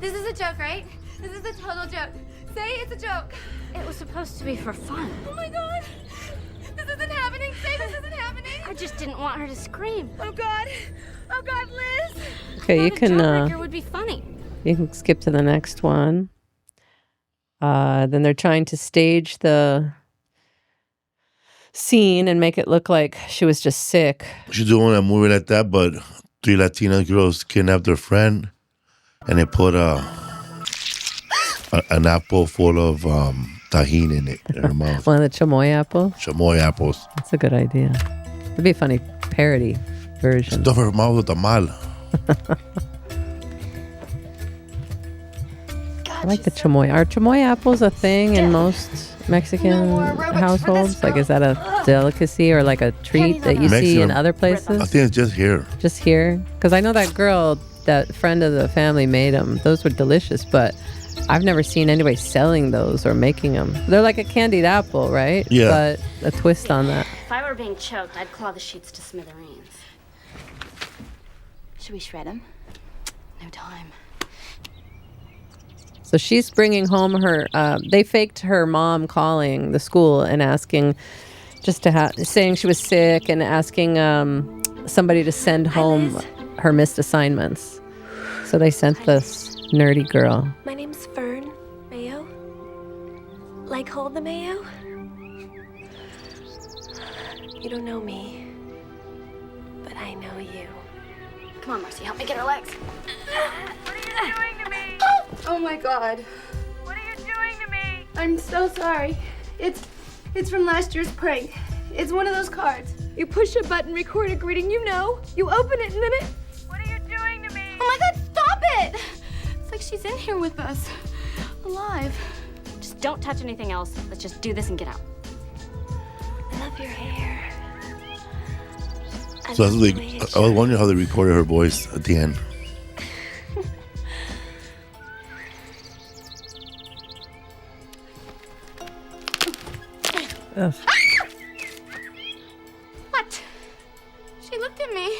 This is a joke, right? This is a total joke. Say it's a joke. It was supposed to be for fun. Oh my God. This isn't happening. Say this isn't happening. I just didn't want her to scream. Oh God. Oh God, Liz. Okay, you can Jawbreaker would be funny. You can skip to the next one. Then they're trying to stage the scene and make it look like she was just sick. She's doing a movie like that, but 3 Latina girls kidnapped their friend, and they put an apple full of tahini in it in her mouth. One of the chamoy apples. Chamoy apples. That's a good idea. It'd be a funny parody version. Stuff her mouth with tamal. I like the chamoy. Are chamoy apples a thing in most Mexican households? Like, is that a delicacy or like a treat that you see in other places? I think it's just here. Just here? Because I know that girl, that friend of the family made them. Those were delicious, but I've never seen anybody selling those or making them. They're like a candied apple, right? Yeah. But a twist on that. If I were being choked, I'd claw the sheets to smithereens. Should we shred them? No time. So she's bringing home her, they faked her mom calling the school and asking, saying she was sick and asking somebody to send home her missed assignments. So they sent this nerdy girl. My name's Fern Mayo. Like hold the mayo? You don't know me. you. Come on, Marcy, help me get her legs. What are you doing to me? Oh my God. What are you doing to me? I'm so sorry. It's from last year's prank. It's one of those cards. You push a button, record a greeting, you know. You open it and then it... What are you doing to me? Oh my God, stop it! It's like she's in here with us. Alive. Just don't touch anything else. Let's just do this and get out. I love your hair. So I was wondering how they recorded her voice at the end. Ugh. What? She looked at me.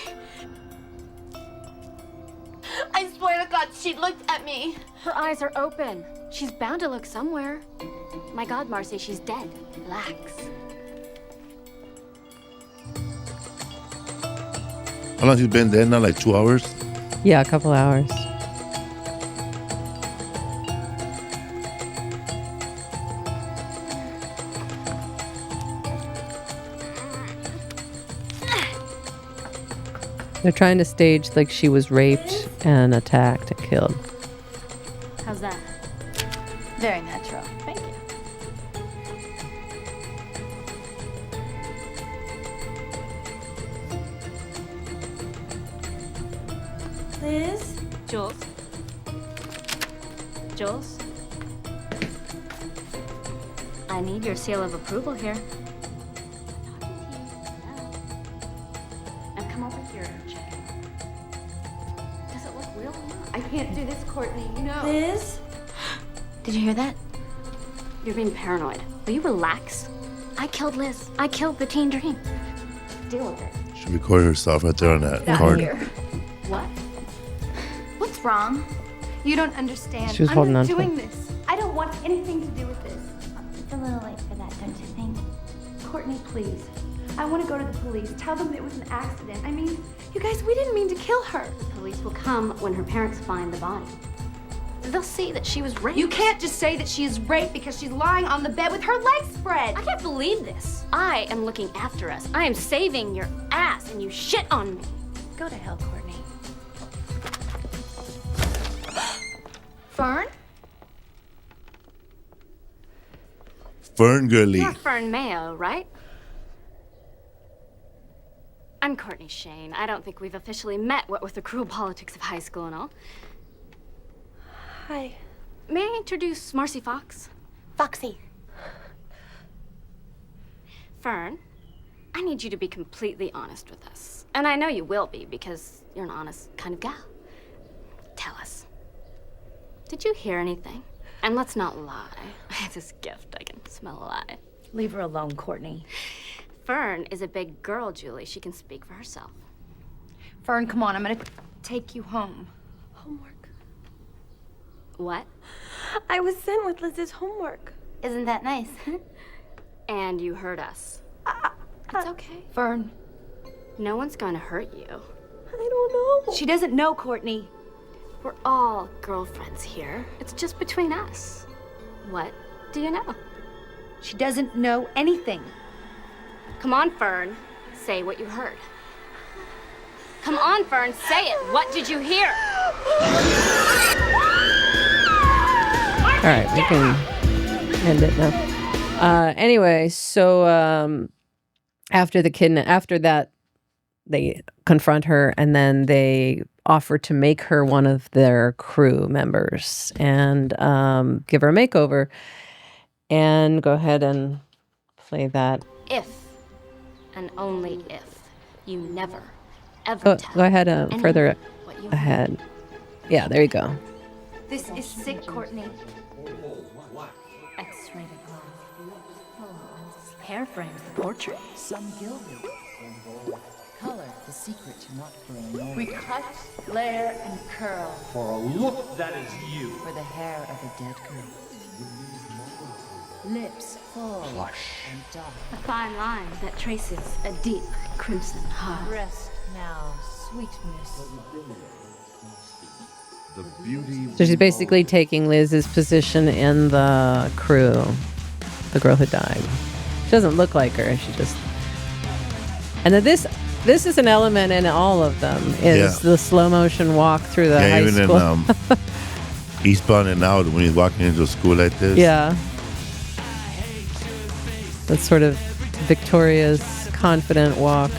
I swear to God, she looked at me. Her eyes are open. She's bound to look somewhere. My God, Marcy, she's dead. Relax. How long has he been dead now? Like 2 hours? Yeah, a couple hours. They're trying to stage like she was raped and attacked and killed. How's that? Very natural. Thank you. Liz? Jules? Jules? I need your seal of approval here. Now come over here and check it. Does it look real or not? I can't do this, Courtney. No. Liz? Did you hear that? You're being paranoid. Will you relax? I killed Liz. I killed the teen dream. Deal with it. She recorded herself right there on that card. What? What's wrong? You don't understand. She was holding on to doing it. this. I don't want anything to do with this. It's a little late for that, don't you think? Courtney, please. I want to go to the police. Tell them it was an accident. I mean, you guys, we didn't mean to kill her. The police will come when her parents find the body. They'll see that she was raped. You can't just say that she is raped because she's lying on the bed with her legs spread. I can't believe this. I am looking after us. I am saving your ass, and you shit on me. Go to hell, Courtney. Fern? Fern Gurley. You're Fern Mayo, right? I'm Courtney Shane. I don't think we've officially met, what with the cruel politics of high school and all. Hi. May I introduce Marcy Fox? Foxy. Fern, I need you to be completely honest with us. And I know you will be, because you're an honest kind of gal. Tell us. Did you hear anything? And let's not lie. I have this gift. I can smell a lie. Leave her alone, Courtney. Fern is a big girl, Julie. She can speak for herself. Fern, come on. I'm going to take you home. Homework. What? I was sent with Liz's homework. Isn't that nice? And you hurt us. It's okay. Fern. No one's going to hurt you. I don't know. She doesn't know, Courtney. We're all girlfriends here. It's just between us. What do you know? She doesn't know anything. Come on, Fern. Say what you heard. Come on, Fern. Say it. What did you hear? All right, we can end it now. Anyway, so after that, they confront her, and then they offer to make her one of their crew members and give her a makeover. And go ahead and play that. If, and only if, you never, ever tell Go ahead further what you ahead. Yeah, there you go. This is sick, Courtney. X-rated hair frames the portrait. Some gilded. Color, the secret to not growing old. We cut, layer, and curl. For a look that is you. For the hair of a dead girl. Lips full Flush. and dark. A fine line that traces a deep crimson heart. Rest now, sweetness. The beauty. So she's basically taking Liz's position in the crew, the girl who died. She doesn't look like her. She just... And then this, This is an element in all of them. Is the slow motion walk through the high even school. in Eastbound and Out, when he's walking into a school like this. Yeah. That's sort of Victoria's confident walk.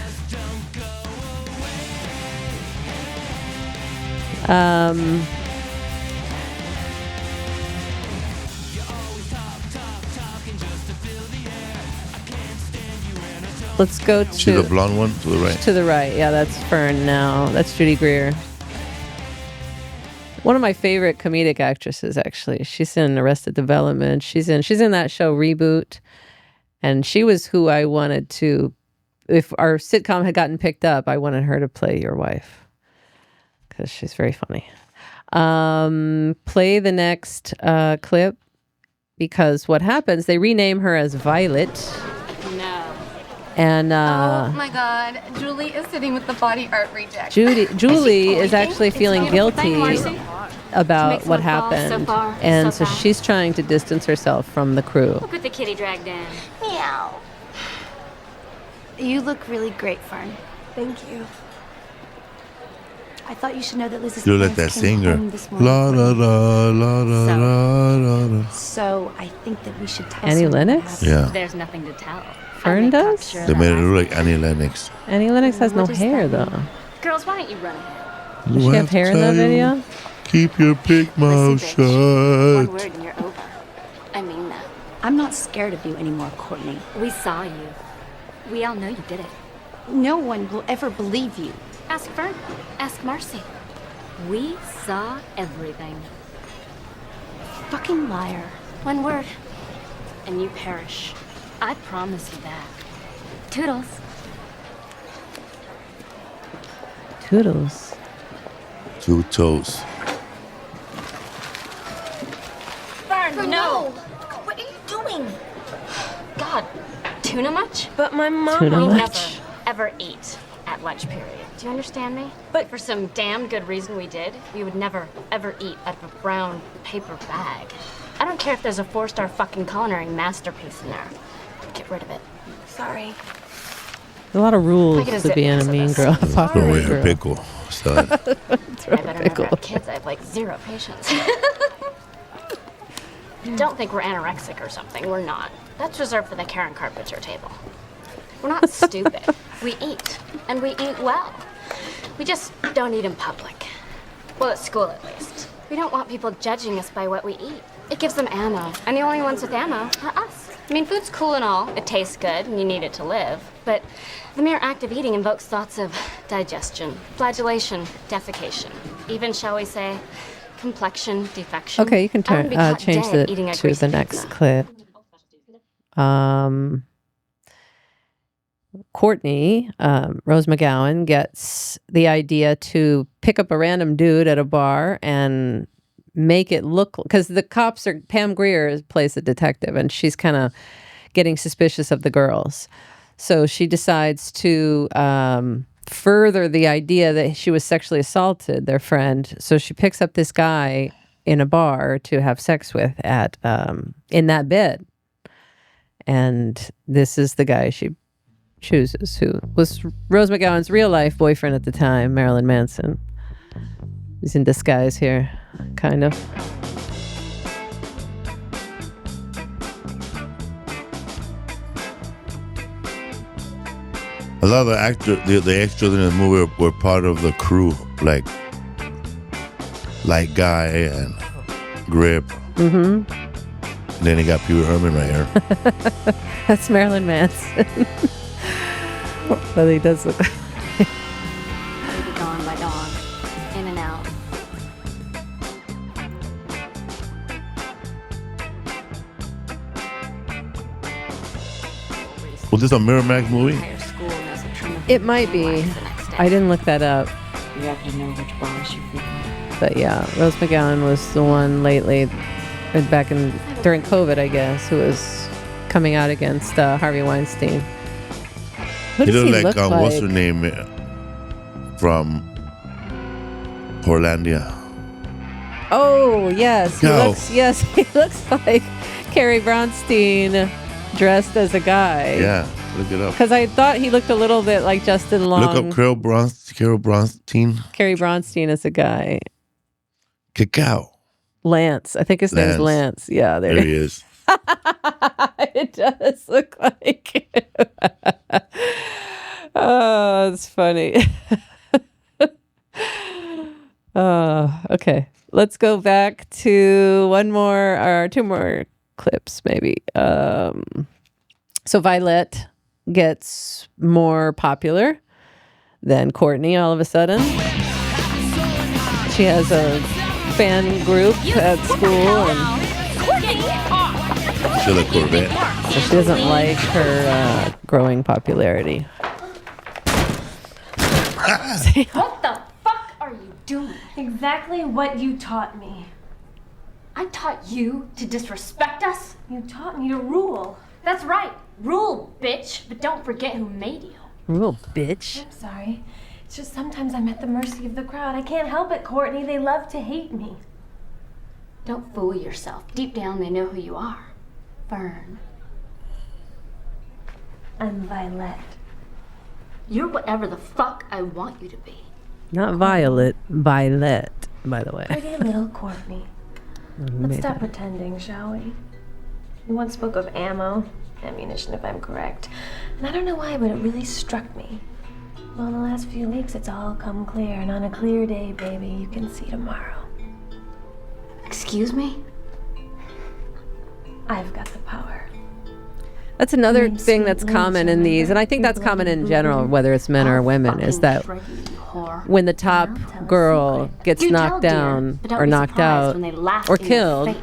Let's go to... See the blonde one to the right? To the right. Yeah, that's Fern now. That's Judy Greer. One of my favorite comedic actresses, actually. She's in Arrested Development. She's in that show Reboot. And she was who I wanted to... If our sitcom had gotten picked up, I wanted her to play your wife. Because she's very funny. Play the next clip. Because what happens, they rename her as Violet. No. And oh my God, Julie is sitting with the body art reject. Julie is actually feeling guilty about what happened, and so she's trying to distance herself from the crew. Look what the kitty dragged in. Meow. You look really great, Fern. Thank you. I thought you should know that Liz's You like parents that came singer. home this morning. La da da la da da da. So I think that we should tell Annie someone what Lennox? happened. Yeah. There's nothing to tell. Fern does? They made her look like Annie Lennox. Annie Lennox has no hair, though. Girls, why don't you run ahead? Does she have hair in that video? Keep your big mouth shut. One word and you're over. I mean that. I'm not scared of you anymore, Courtney. We saw you. We all know you did it. No one will ever believe you. Ask Fern. Ask Marcy. We saw everything. Fucking liar. One word, and you perish. I promise you that. Toodles. Toodles. 2 toes. Fern, no! What are you doing? God, tuna much? But my mom Tuna will much? never, ever eat at lunch period. Do you understand me? But for some damn good reason we did, we would never, ever eat out of a brown paper bag. I don't care if there's a 4-star fucking culinary masterpiece in there. Get rid of it. Sorry. A lot of rules Like it is to being a it, mean so girl. that's- Popular Throw away her girl. pickle. Son. I better never have kids. I have like 0 patience. Don't think we're anorexic or something. We're not. That's reserved for the Karen Carpenter table. We're not stupid. We eat, and we eat well. We just don't eat in public. Well, at school at least. We don't want people judging us by what we eat. It gives them ammo, and the only ones with ammo are us. I mean, food's cool and all. It tastes good, and you need it to live. But the mere act of eating invokes thoughts of digestion, flagellation, defecation, even, shall we say, complexion, defection. Okay, you can I wouldn't be caught change dead it eating a to greasy the next pizza. clip. Courtney, Rose McGowan, gets the idea to pick up a random dude at a bar and make it look, because the cops are, Pam Grier plays the detective, and she's kind of getting suspicious of the girls. So she decides to further the idea that she was sexually assaulted, their friend. So she picks up this guy in a bar to have sex with at in that bed. And this is the guy she chooses, who was Rose McGowan's real life boyfriend at the time, Marilyn Manson. He's in disguise here, kind of. A lot of the extras in the movie were part of the crew, like Guy and Grip. Mm-hmm. And then he got Pee Wee Herman right here. That's Marilyn Manson. But he does look. Baby gone by dawn, in and out. Was this a Miramax movie? It might be. I didn't look that up. You have to know which bars you fit in. But yeah, Rose McGowan was the one lately, during COVID, I guess, who was coming out against Harvey Weinstein. Who does he look like? What's her name from Portlandia? Oh yes, No. he looks like Carrie Brownstein dressed as a guy. Yeah. Look it up. Because I thought he looked a little bit like Justin Long. Look up Carol Bronstein. Carrie Bronstein is a guy. Cacao. Lance. I think his name is Lance. Yeah, there he is. It does look like him. Oh, it's funny. Okay. Let's go back to one more or two more clips, maybe. So Violet gets more popular than Courtney all of a sudden. She has a fan group at school, and she's a Corvette. So she doesn't like her growing popularity. What the fuck are you doing? Exactly what you taught me. I taught you to disrespect us? You taught me to rule. That's right. Rule, bitch. But don't forget who made you. Rule, bitch. I'm sorry. It's just sometimes I'm at the mercy of the crowd. I can't help it, Courtney. They love to hate me. Don't fool yourself. Deep down, they know who you are. Fern. I'm Violet. You're whatever the fuck I want you to be. Not Violet, Violet, by the way. Pretty little Courtney. Let's stop pretending, shall we? You once spoke of ammunition if I'm correct. And I don't know why, but it really struck me. Well, in the last few weeks, it's all come clear. And on a clear day, baby, you can see tomorrow. Excuse me? I've got the power. That's another thing that's common in these, and I think that's common in general, whether it's men or women, is that when the top girl gets knocked down or knocked out or killed,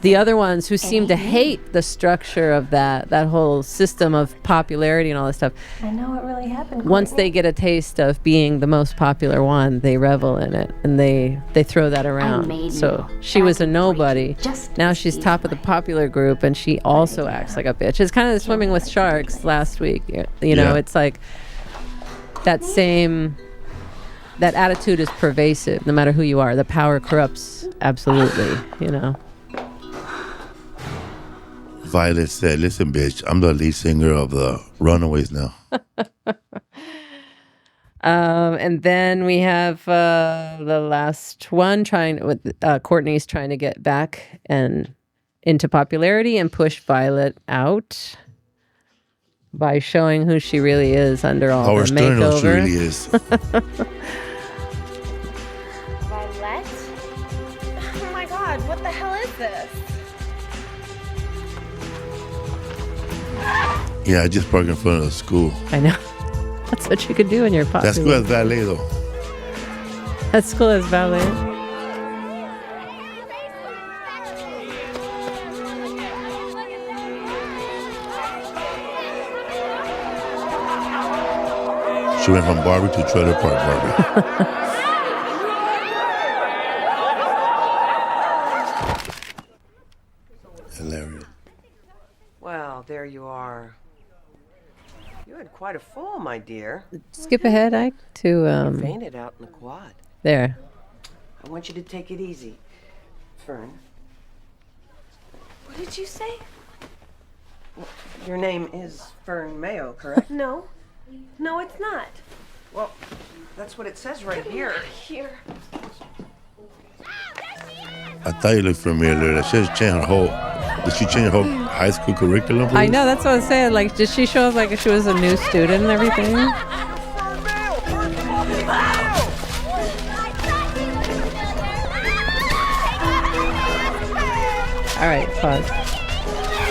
the other ones who seem to hate the structure of that whole system of popularity and all this stuff, I know what really happened. once they get a taste of being the most popular one, they revel in it and they throw that around. So she was a nobody. Now she's top of the popular group, and she also acts like a bitch. It's kind of the swimming with sharks last week. You know, it's like that attitude is pervasive no matter who you are. The power corrupts absolutely, you know. Violet said, "Listen, bitch, I'm the lead singer of the Runaways now." And then we have the last one Courtney's trying to get back and into popularity and push Violet out by showing who she really is under all the makeover. Who she really is. Violet? Oh my god, what the hell is this? Yeah, I just parked in front of the school. I know. That's what you could do in your popular. That school has valet, though. That school has valet. She went from Barbie to Trailer Park Barbie. Hilarious. Well, there you are. You had quite a fall, my dear. Skip ahead, Ike, to You fainted out in the quad. there. I want you to take it easy, Fern. What did you say? Your name is Fern Mayo, correct? No. No, it's not. Well, that's what it says right here. Here. I thought you looked familiar. She just changed her whole. Did she change her whole high school curriculum? I know, that's what I was saying. Like, did she show up like she was a new student and everything? All right, pause.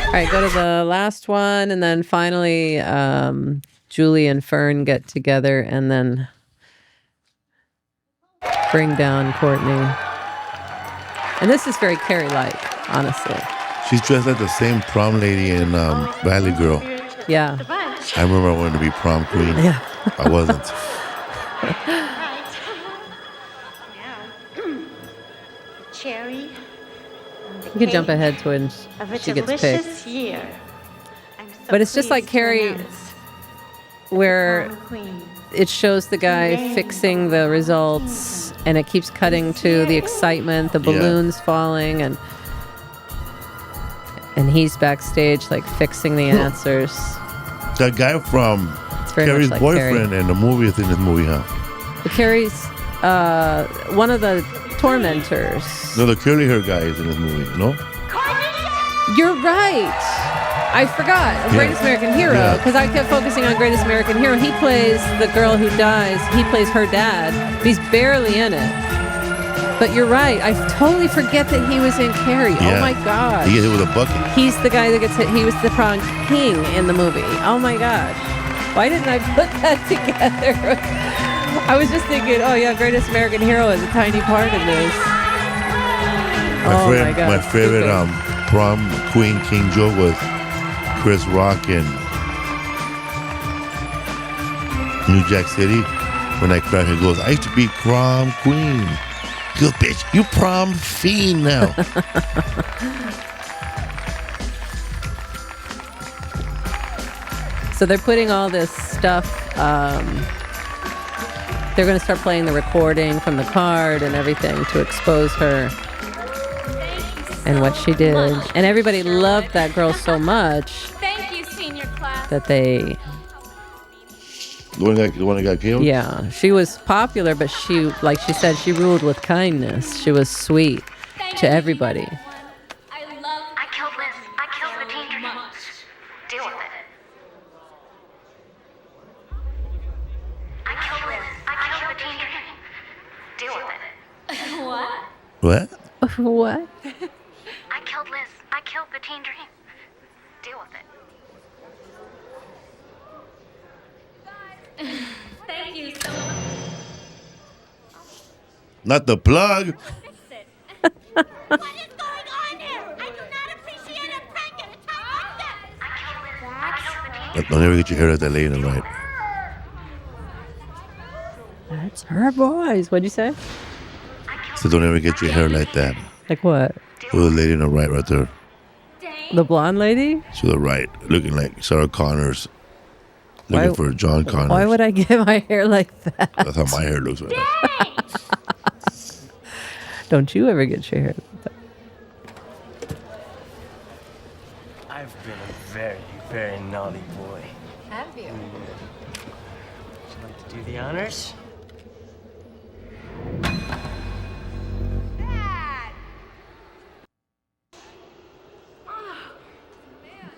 All right, go to the last one, and then finally, Julie and Fern get together and then bring down Courtney. And this is very Carrie-like, honestly. She's dressed like the same prom lady in Valley Girl. Yeah. I remember I wanted to be prom queen. Yeah. I wasn't. Cherry. You could jump ahead to when she gets picked. Year. But it's just like Carrie, where it shows the guy fixing the results, and it keeps cutting to the excitement, the balloons falling, and And he's backstage, like, fixing the answers. That guy from very Carrie's much like boyfriend Carrie. in the movie, I think this movie, huh? Carrie's one of the tormentors. No, the curly hair guy is in this movie, no? You're right. I forgot. Greatest American Hero, because I kept focusing on Greatest American Hero. He plays the girl who dies. He plays her dad. But he's barely in it. But you're right. I totally forget that he was in Carrie. Yeah. Oh my God. He gets hit with a bucket. He's the guy that gets hit. He was the prom king in the movie. Oh my God. Why didn't I put that together? I was just thinking, oh yeah, Greatest American Hero is a tiny part in this. My God. My favorite prom queen king joke was Chris Rock in New Jack City. When I cried, he goes, I used to be prom queen. He goes, bitch, you prom fiend now. So they're putting all this stuff. They're going to start playing the recording from the card and everything to expose her and what she did. And everybody loved that girl so much Thank you, senior class. that they... The one that got killed? Yeah, she was popular, but she, like she said, she ruled with kindness. She was sweet to everybody. I killed Liz. I killed the teen dream. Deal with it. I killed Liz. I killed the teen dream. Deal with it. What? What? What? I killed Liz. I killed the teen dream. Deal with it. Thank you so much. Not the plug. Don't ever get your hair like that late in the night. That's her voice. What'd you say? So don't ever get your hair like that. Like what? The lady on the right there. The blonde lady? To the right, looking like Sarah Connors. Looking for John Connors. Why would I get my hair like that? That's how my hair looks right now. Don't you ever get your hair like that? I've been a very, very naughty boy. Have you? Would you like to do the honors?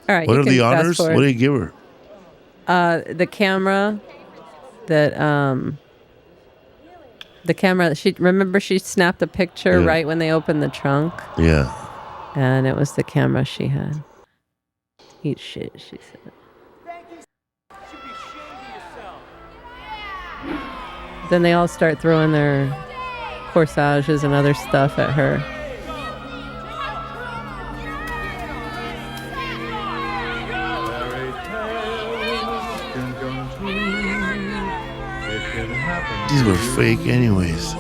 All right. What you are can the fast honors? forward. What do you give her? The camera that she snapped a picture Yeah. right when they opened the trunk. Yeah. And it was the camera she had. Eat shit, she said. Then they all start throwing their corsages and other stuff at her. These were fake anyways.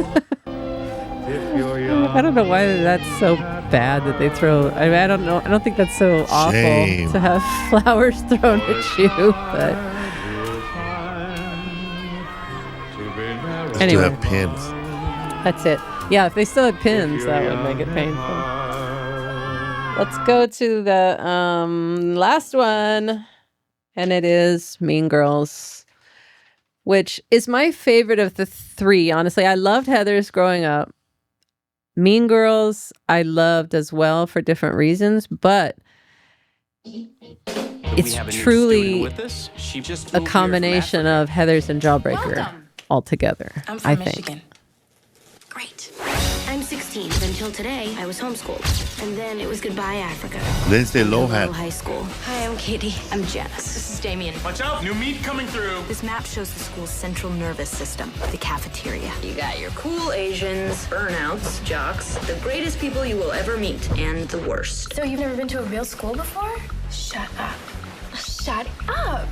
I don't know why that's so bad that they throw. I mean, I don't know. I don't think that's so awful Shame. to have flowers thrown at you. But They anyway, still have pins. that's it. Yeah, if they still had pins, that would make it painful. Let's go to the last one, and it is Mean Girls, which is my favorite of the three. Honestly, I loved Heather's growing up. Mean Girls, I loved as well for different reasons, but it's truly a combination of Heather's and Jawbreaker altogether. I'm from I Michigan. think. Great. I'm 16, but until today, I was homeschooled. And then it was goodbye, Africa. Lindsay Little Lohan. high school. Hi, I'm Katie. I'm Janice. This is Damien. Watch out! New meat coming through! This map shows the school's central nervous system, the cafeteria. You got your cool Asians, burnouts, jocks, the greatest people you will ever meet, and the worst. So you've never been to a real school before? Shut up. Shut up.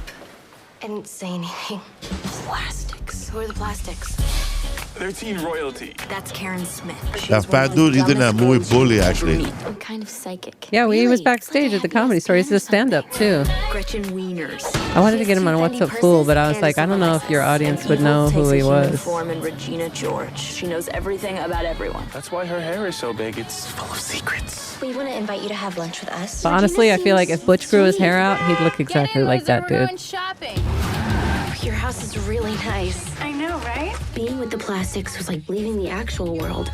I didn't say anything. Plastics. Who are the plastics? They're teen royalty. That's Karen Smith. That fat dude, he's in that movie Bully, actually. I'm kind of psychic. Yeah, he was backstage at the Comedy Store. He's a stand-up, too. Gretchen Wieners. I wanted to get him on What's Up Fool, but I was like, I don't know if your audience would know who he was. And Regina George. She knows everything about everyone. That's why her hair is so big. It's full of secrets. We want to invite you to have lunch with us. But honestly, I feel like if Butch grew his hair out, he'd look exactly like that dude. Shopping. Your house is really nice. I know, right? Being with the plastics was like leaving the actual world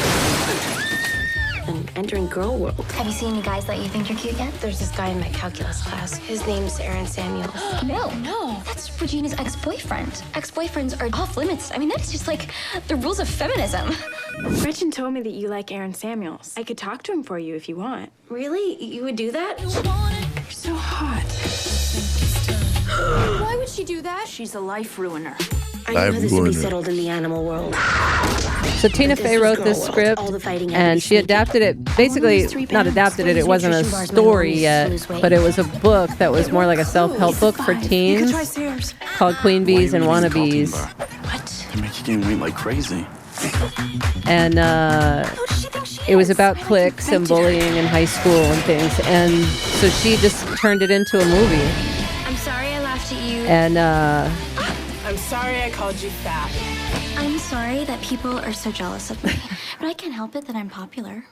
and entering girl world. Have you seen any guys that you think are cute yet? There's this guy in my calculus class. His name's Darren Stein. No. That's Regina's ex-boyfriend. Ex-boyfriends are off limits. I mean, that is just like the rules of feminism. Gretchen told me that you like Aaron Samuels. I could talk to him for you if you want. Really? You would do that? You're so hot. Why would she do that? She's a life ruiner. I know how this would be settled in the animal world. So Tina Fey wrote this script, and she adapted it, basically, not adapted it, it wasn't a story yet, but it was a book that was more like a self-help book for teens called Queen Bees and Wannabes. What? They make you gain weight like crazy. And it was about cliques and bullying in high school and things. And so she just turned it into a movie. I'm sorry I laughed at you. And I'm sorry I called you fat. I'm sorry that people are so jealous of me, but I can't help it that I'm popular.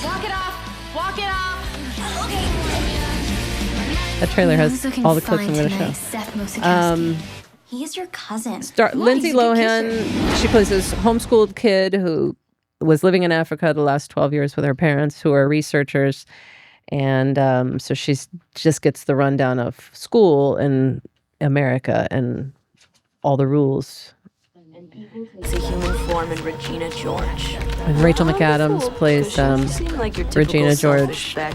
Walk it off. Walk it off. Okay. that trailer has all the clips I'm going to show. He's your cousin. Lindsay Lohan, she plays this homeschooled kid who was living in Africa the last 12 years with her parents, who are researchers. And so she just gets the rundown of school in America and all the rules. It's a human form in Regina George. And Rachel McAdams plays Regina George. I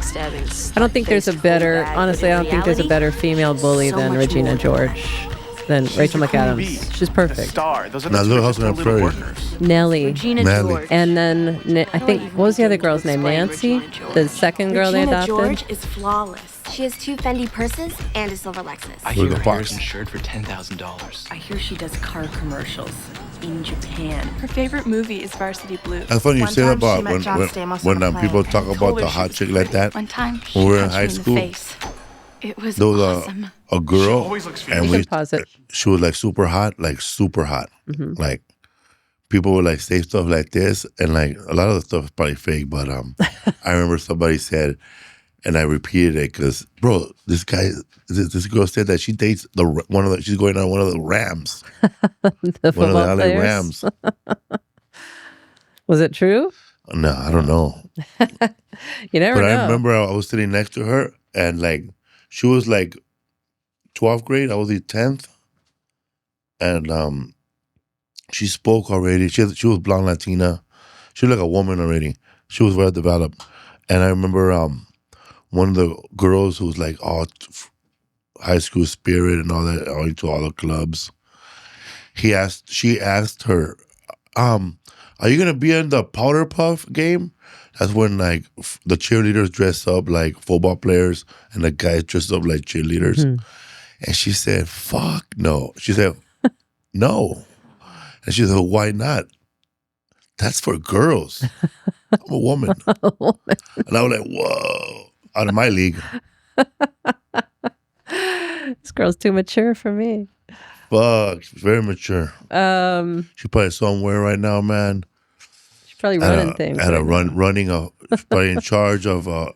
don't think there's a better, honestly, I don't think there's a better female bully than Regina George. Than Rachel McAdams. She's perfect. Now, Little House on the Prairie. Nellie. Nellie. And then, I think, what was the other girl's name? Nancy? The second girl they adopted? George is flawless. She has 2 Fendi purses and a silver Lexus. I hear her hair is insured for $10,000. I hear she does car commercials in Japan. Her favorite movie is Varsity Blues. That's funny you say that about when people talk about the hot chick like that. One time, when we were in high school, it was there was awesome. a girl, and she was like super hot. Mm-hmm. Like people would like say stuff like this, and like a lot of the stuff is probably fake. But I remember somebody said, and I repeated it because, bro, this girl said that she dates she's going on one of the Rams, the one of the LA players? Rams. Was it true? No, I don't know. You never know. But I remember I was sitting next to her, and like she was like 12th grade. I was the 10th, and she spoke already. She was blonde Latina. She was like a woman already. She was well developed, and I remember one of the girls who was like all high school spirit and all that, all into all the clubs. She asked her, "Are you gonna be in the powder puff game?" That's when like the cheerleaders dress up like football players and the guys dress up like cheerleaders. Mm-hmm. And she said, "Fuck no." She said, "No." And she said, "Why not?" "That's for girls. I'm a woman." And I was like, "Whoa, out of my league." This girl's too mature for me. Fuck, she's very mature. She's probably somewhere right now, man. She's probably running things. She's probably in charge of a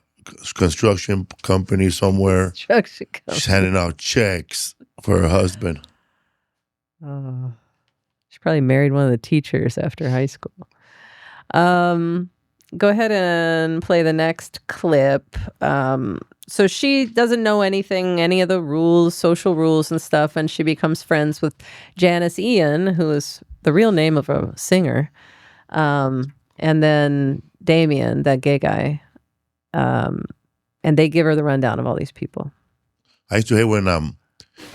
construction company somewhere. She's handing out checks for her husband. Oh, she probably married one of the teachers after high school. Go ahead and play the next clip. So she doesn't know anything, any of the rules, social rules and stuff, and she becomes friends with Janice Ian, who is the real name of a singer, and then Damien, that gay guy, and they give her the rundown of all these people. I used to hate when you're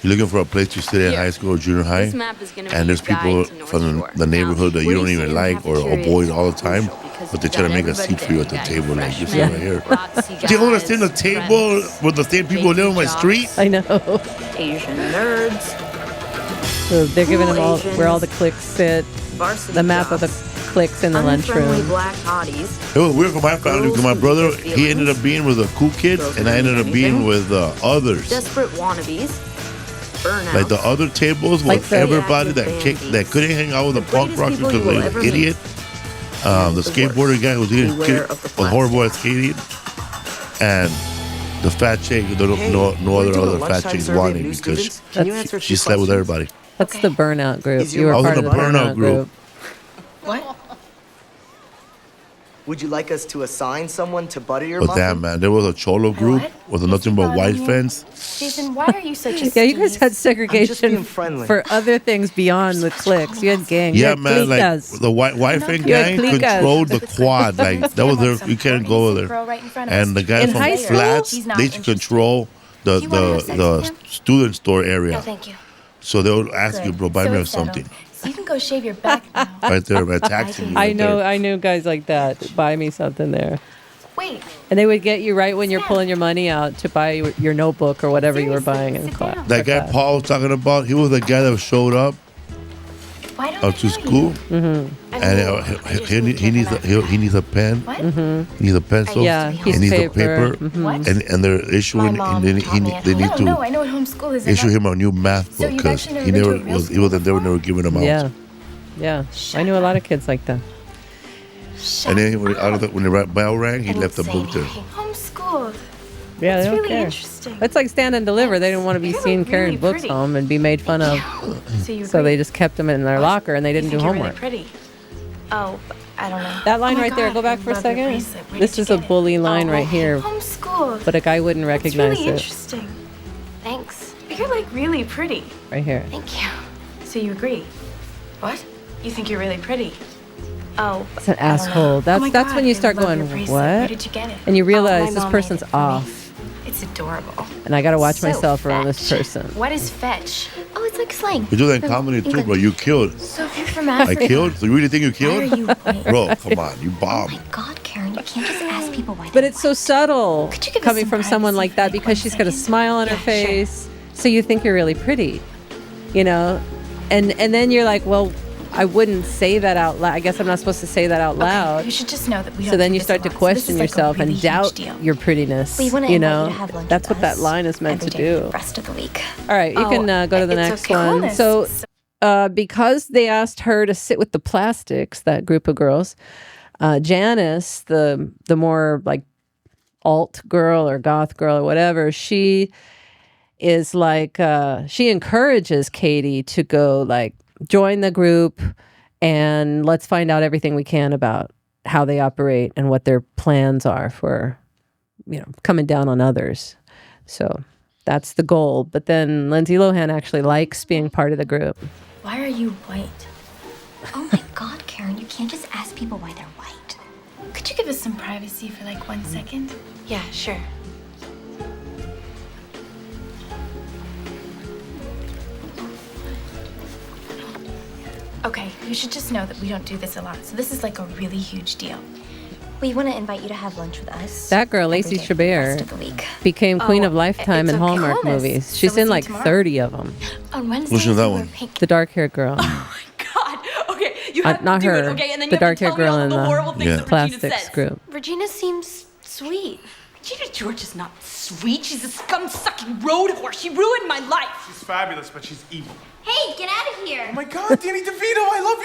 looking for a place to stay in high school or junior high, and there's people from the neighborhood that you don't even like or boys all the time, but they try to make a seat for you at the table, like you sit right here. Do you want to sit at the table with the same people who live on my street? I know. Asian nerds. So they're giving them all where all the Asians, cliques sit, varsity the map of the jocks, cliques in the unfriendly lunchroom. black hotties. It was weird for my family because my brother, he ended up being with the cool kids, and I ended up being with others. Desperate wannabes. Burnouts. Like the other tables Like was the- everybody that couldn't hang out with the punk rockers people because you they will was ever an idiot. The skateboarder guy was Beware of the horrible at skating, and the fat chick, no other fat chicks wanted because she slept with everybody. That's the burnout group. You were I was part in of the the burnout group. What? Would you like us to assign someone to butter your But muffin? damn, man, there was a cholo group with a nothing but white fence. Jason, why are you such a Yeah, you guys had being segregation friendly. for other things beyond the cliques. You had gangs. Yeah, you had man, like cliques. the white fan You had gang cliques. controlled the quad. Like that was their, you can't go over there. And the guy In from high school? Flats, He's not they should control the student store area. No, thank you. So they would ask you, bro, buy me it's settled. something. So you can go shave your back now. Right there, man, taxing you. Right there. I knew guys like that. Buy me something there. Wait, And they would get you right when you're pulling your money out to buy your notebook or whatever you were buying in class. That guy Paul was talking about, he was the guy that showed up why don't to school, Mm-hmm. and he needs a pen, Mm-hmm. he needs a pencil, Yeah, he piece of needs a paper. paper, Mhm. What? and they're issuing, and then they need No, I to know what homeschool is. issue him a new math So book you've because actually he never never been to a real was, he wasn't, they were never giving him out. Yeah. I knew a lot of kids like that. And then when the bell rang, he left the book there. Homeschooled. Yeah, That's they don't really care. interesting. It's like stand and deliver. They didn't want to be You're, seen like, carrying really books pretty. home and be made fun of. So you So agree? they just kept them in their locker and they didn't do You're really homework. pretty. Oh, I don't know. That line Oh my right there, God, go back I for a love your second. bracelet. Where This did you is a get it? bully line Oh, right here, Homeschooled. but a guy wouldn't That's recognize really it. interesting. Thanks. You're like really pretty. Right here. Thank you. So you agree? What? You think you're really pretty? Oh, It's an I don't know. asshole. Oh That's my that's God, when you I start love going, your bracelet. Where what? did you get it? And you Oh, realize my this mom person's made it for me. off, It's adorable. and I got to watch So myself around this fetch. person. What is fetch? Oh, it's like slang. You do that in From comedy too, England. bro. You killed. So if you're from I Africa. killed? So you really think you killed? Why are you white? Bro, come on. You bombed. God, Karen, you can't just ask people why. But it's so subtle Could you give us coming some from someone like that because she's got a smile on her face, so you think you're really pretty, you know, and then you're like, well, I wouldn't say that out loud. I guess I'm not supposed to say that out loud. You should just know that we don't So then do you this start a to lot. So this question is like a yourself really and huge doubt deal. your prettiness. We wanna You invite you know, to have lunch that's with what that us line is meant to every day for do. the rest of the week. All right, you can go to the it's next okay. one. Coolness. So, because they asked her to sit with the plastics, that group of girls, Janice, the more like alt girl or goth girl or whatever, she is like she encourages Katie to go like join the group and let's find out everything we can about how they operate and what their plans are for, you know, coming down on others. So that's the goal. But then Lindsay Lohan actually likes being part of the group. Why are you white? Oh my God, Karen, you can't just ask people why they're white. Could you give us some privacy for like 1 second? Yeah, sure. Okay, you should just know that we don't do this a lot. So this is like a really huge deal. We want to invite you to have lunch with us. That girl, Lacey Chabert, became Queen of Lifetime in Hallmark movies. She's in like 30 of them. On Wednesday, Which is that one? The dark-haired girl. Okay, you have Not to do her. it, okay? And then The you have to dark-haired tell me girl all in the horrible things that Regina plastics says. group. Regina seems sweet. Regina George is not sweet. She's a scum-sucking road horse. She ruined my life. She's fabulous, but she's evil. Hey, get out of here! Oh my God, Danny DeVito, I love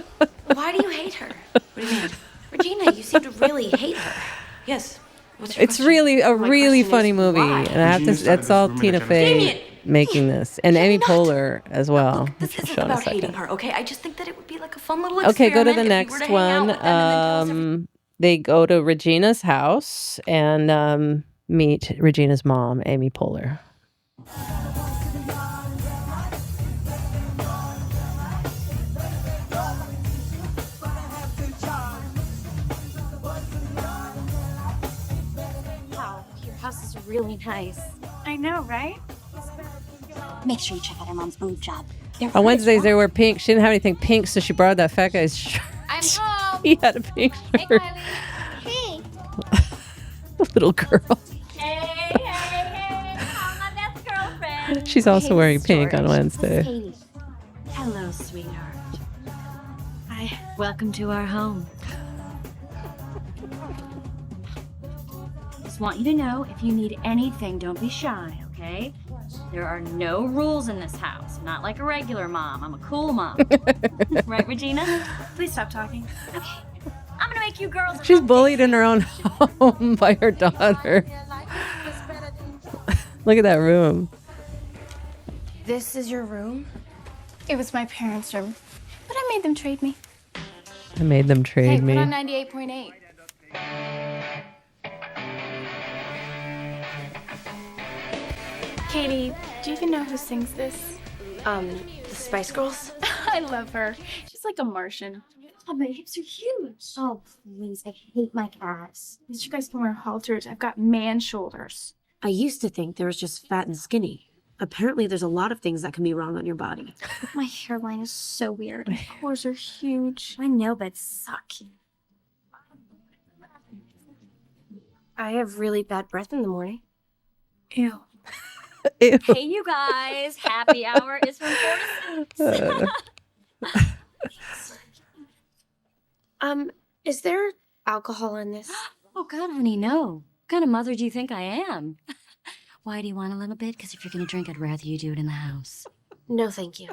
your work. Why do you hate her? What do you mean? Regina, you seem to really hate her. Yes. It's really a really funny movie, and I have to. That's all Tina Fey making this, and Amy Poehler as well. This I'll isn't show in a about hating second. her, okay? I just think that it would be like a fun little Okay, experiment. go to the if we were next to hang out one. with them and then tell us everything. They go to Regina's house and meet Regina's mom, Amy Poehler. Wow, your house is really nice. I know, right? Make sure you check out our mom's boob job. On Wednesdays, they wear pink. She didn't have anything pink, so she borrowed that fat guy's shirt. I'm home. He had a pink shirt. Hey. Little girl. Hey, I'm my best girlfriend. She's also wearing pink on Wednesday. Katie. Hello, sweetheart. Hi. Welcome to our home. Just want you to know, if you need anything, don't be shy, okay? There are no rules in this house. Not like a regular mom. I'm a cool mom. Right, Regina? Please stop talking. Okay. I'm gonna make you girls. She's bullied in her own home by her daughter. Look at that room. This is your room? It was my parents' room, but I made them trade me. I made them trade Hey, me. put on 98.8. Katie, do you even know who sings this? The Spice Girls? I love her. She's like a Martian. Oh, my hips are huge. Oh, please. I hate my calves. At least you guys can wear halters. I've got man shoulders. I used to think there was just fat and skinny. Apparently, there's a lot of things that can be wrong on your body. My hairline is so weird. My pores are huge. I know, but suck. I have really bad breath in the morning. Ew. Ew. Hey, you guys. Happy hour is from 4 to 6. Is there alcohol in this? Oh, God, honey, no. What kind of mother do you think I am? Why do you want a little bit? Because if you're going to drink, I'd rather you do it in the house. No, thank you.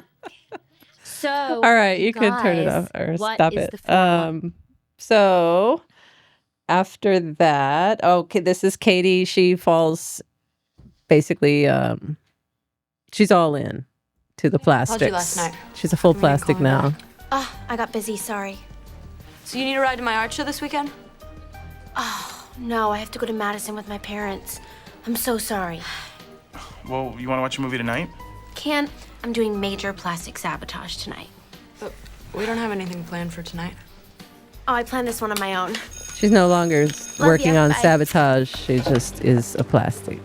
So, All right, you can turn it off or what stop is it. the formal? So after that, okay, this is Katie. She falls basically. She's all in to the plastics. Called you last night. She's a full You didn't plastic call me now. back. I got busy, sorry. So you need a ride to my art show this weekend? Oh, no, I have to go to Madison with my parents. I'm so sorry. Well, you want to watch a movie tonight? Can't. I'm doing major plastic sabotage tonight. But we don't have anything planned for tonight. Oh, I planned this one on my own. She's no longer working ya, on bye. sabotage. She just is a plastic.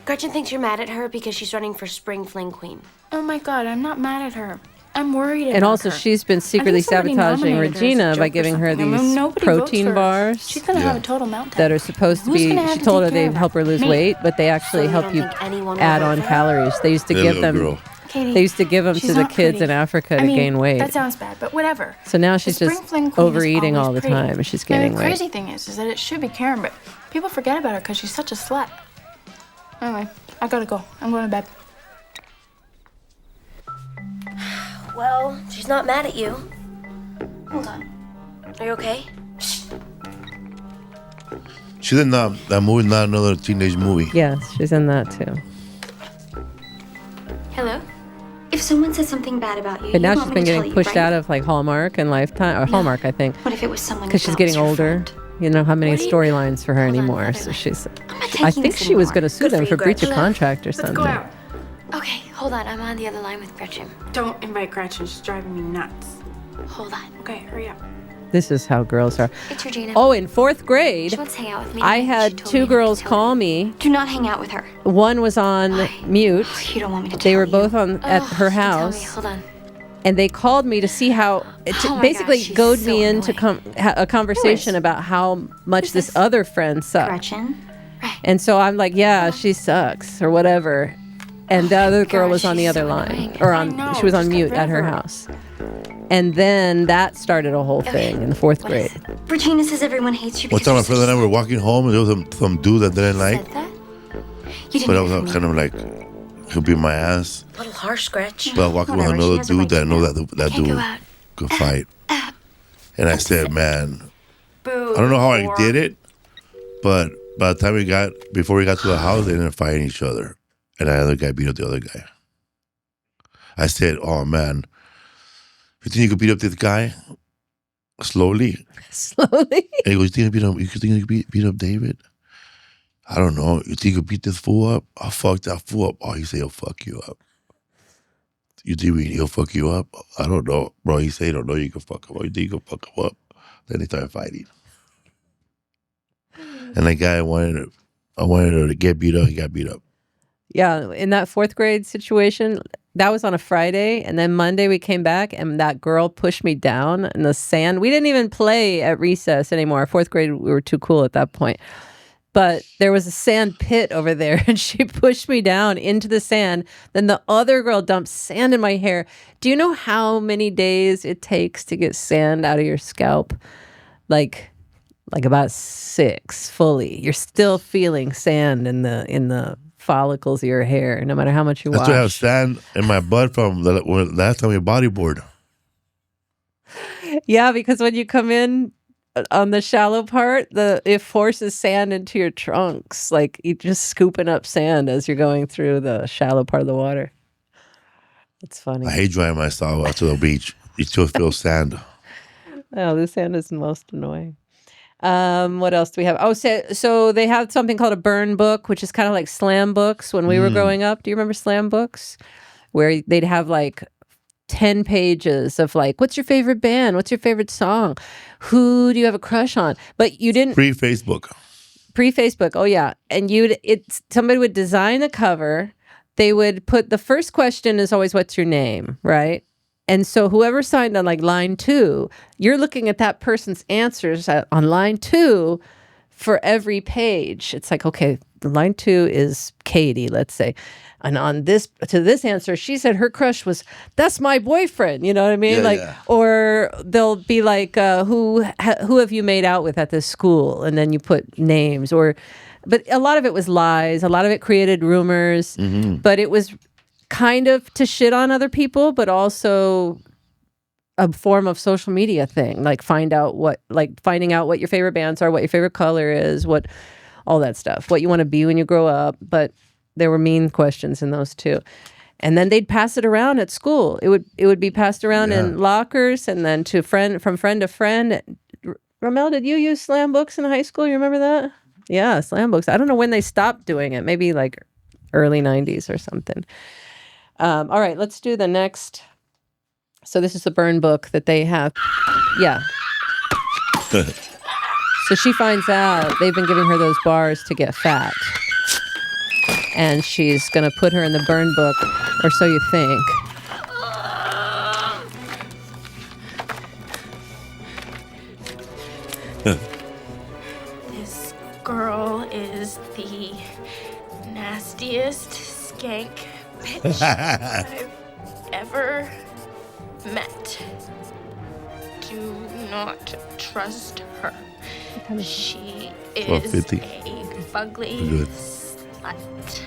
Gretchen thinks you're mad at her because she's running for Spring Fling Queen. Oh my God, I'm not mad at her. I'm worried about And also, her. she's been secretly somebody sabotaging nominated her as a Regina by joke or giving her something. I mean, these nobody votes protein for her. bars She's gonna have a total meltdown. that are supposed to Who's be. gonna have She to told her take care they of help her lose Me. weight, but they actually So you help don't you think anyone will add vote on for her? calories. They used to That give little them. girl. Katie, They used to give them she's to the not kids in pretty. Africa I to mean, gain weight. That sounds bad, but whatever. So now The she's Spring just Fling Queen is overeating always all the pretty. time, and she's I mean, gaining the weight. crazy thing is that it should be Karen, but people forget about her because she's such a slut. Anyway, I gotta go. I'm going to bed. Well, she's not mad at you. Hold on. Are you okay? She's in that movie, Not Another Teenage Movie. Yes, she's in that too. Hello? If someone says something bad about you, But now you she's want me been to tell getting you, pushed right? out of like Hallmark and Lifetime, or Hallmark, I think, What if it was someone because you she's thought getting was your older. You know how many storylines for her anymore. So she's. I taking think this she was anymore. going to sue Good them for for you, breach of Gretchen. contract or Let's something. go out. Okay, hold on. I'm on the other line with Gretchen. Don't invite Gretchen. She's driving me nuts. Hold on. Okay, hurry up. This is how girls are. It's Regina. Oh, in fourth grade, She wants to hang out with me. I She had told two me girls to tell call you. me. Do not hang out with her. One was on mute. You don't want me to They tell were you. both on at her you can tell me. house. Hold on. And they called me to see how, to Oh my basically gosh, she's goad so me into a conversation about how much this other friend sucked. Gretchen? And so I'm like, yeah, she sucks or whatever. And the other girl was on the other line, or she was on mute at her house. And then that started a whole thing in the fourth grade. Regina says everyone hates you One because time my you're friend and I were walking home and there was some dude that didn't like. You didn't But I hear was from kind of like, he'll be my ass. A little harsh, Gretch. But I was walking with Whatever, she another has a right dude that I to know know. that Can't go dude out. could fight. And I said, man, Boo. I don't know how I did it, but by the time before we got to the house, they ended up fighting each other. And the other guy beat up the other guy. I said, oh man, you think you could beat up this guy? Slowly. Slowly? And he goes, you think you could beat up David? I don't know. You think you could beat this fool up? I'll fuck that fool up. Oh, he said he'll fuck you up. You think he'll fuck you up? I don't know. Bro, he said he don't know you can fuck him up. You think you can fuck him up? Then they started fighting. And that guy I wanted her to get beat up. He got beat up. Yeah, in that fourth grade situation, that was on a Friday. And then Monday we came back and that girl pushed me down in the sand. We didn't even play at recess anymore. Fourth grade, we were too cool at that point. but there was a sand pit over there, and she pushed me down into the sand. Then the other girl dumped sand in my hair. Do you know how many days it takes to get sand out of your scalp? Like about 6 fully. You're still feeling sand in the follicles of your hair, no matter how much you wash. That's why I have sand in my butt from the last time we bodyboard. Yeah, because when you come in on the shallow part, it forces sand into your trunks. Like you're just scooping up sand as you're going through the shallow part of the water. It's funny. I hate drying myself out to the beach. You still feel sand. Oh, the sand is the most annoying. What else do we have? Oh, so they have something called a burn book, which is kind of like slam books when we were growing up. Do you remember slam books? Where they'd have like 10 pages of like, what's your favorite band? What's your favorite song? Who do you have a crush on? But you didn't... Pre-Facebook. Pre-Facebook, oh yeah. And somebody would design the cover. They would put, the first question is always, what's your name, right? And so whoever signed on like line 2, you're looking at that person's answers on line 2 for every page. It's like, okay, line 2 is Katie, let's say. And on this answer, she said her crush was, that's my boyfriend. You know what I mean? Or they'll be like, who have you made out with at this school? And then you put names but a lot of it was lies. A lot of it created rumors, but it was kind of to shit on other people, but also a form of social media thing, like finding out what your favorite bands are, what your favorite color is, all that stuff, what you want to be when you grow up. But there were mean questions in those too. And then they'd pass it around at school. It would be passed around in lockers, and then from friend to friend. Ramel, did you use slam books in high school? You remember that? Yeah, slam books. I don't know when they stopped doing it. Maybe like early 90s or something. All right, let's do the next. So this is the burn book that they have. Yeah. So she finds out they've been giving her those bars to get fat. And she's going to put her in the burn book, or so you think. This girl is the nastiest skank bitch I've ever met. Do not trust her. She is a fugly slut.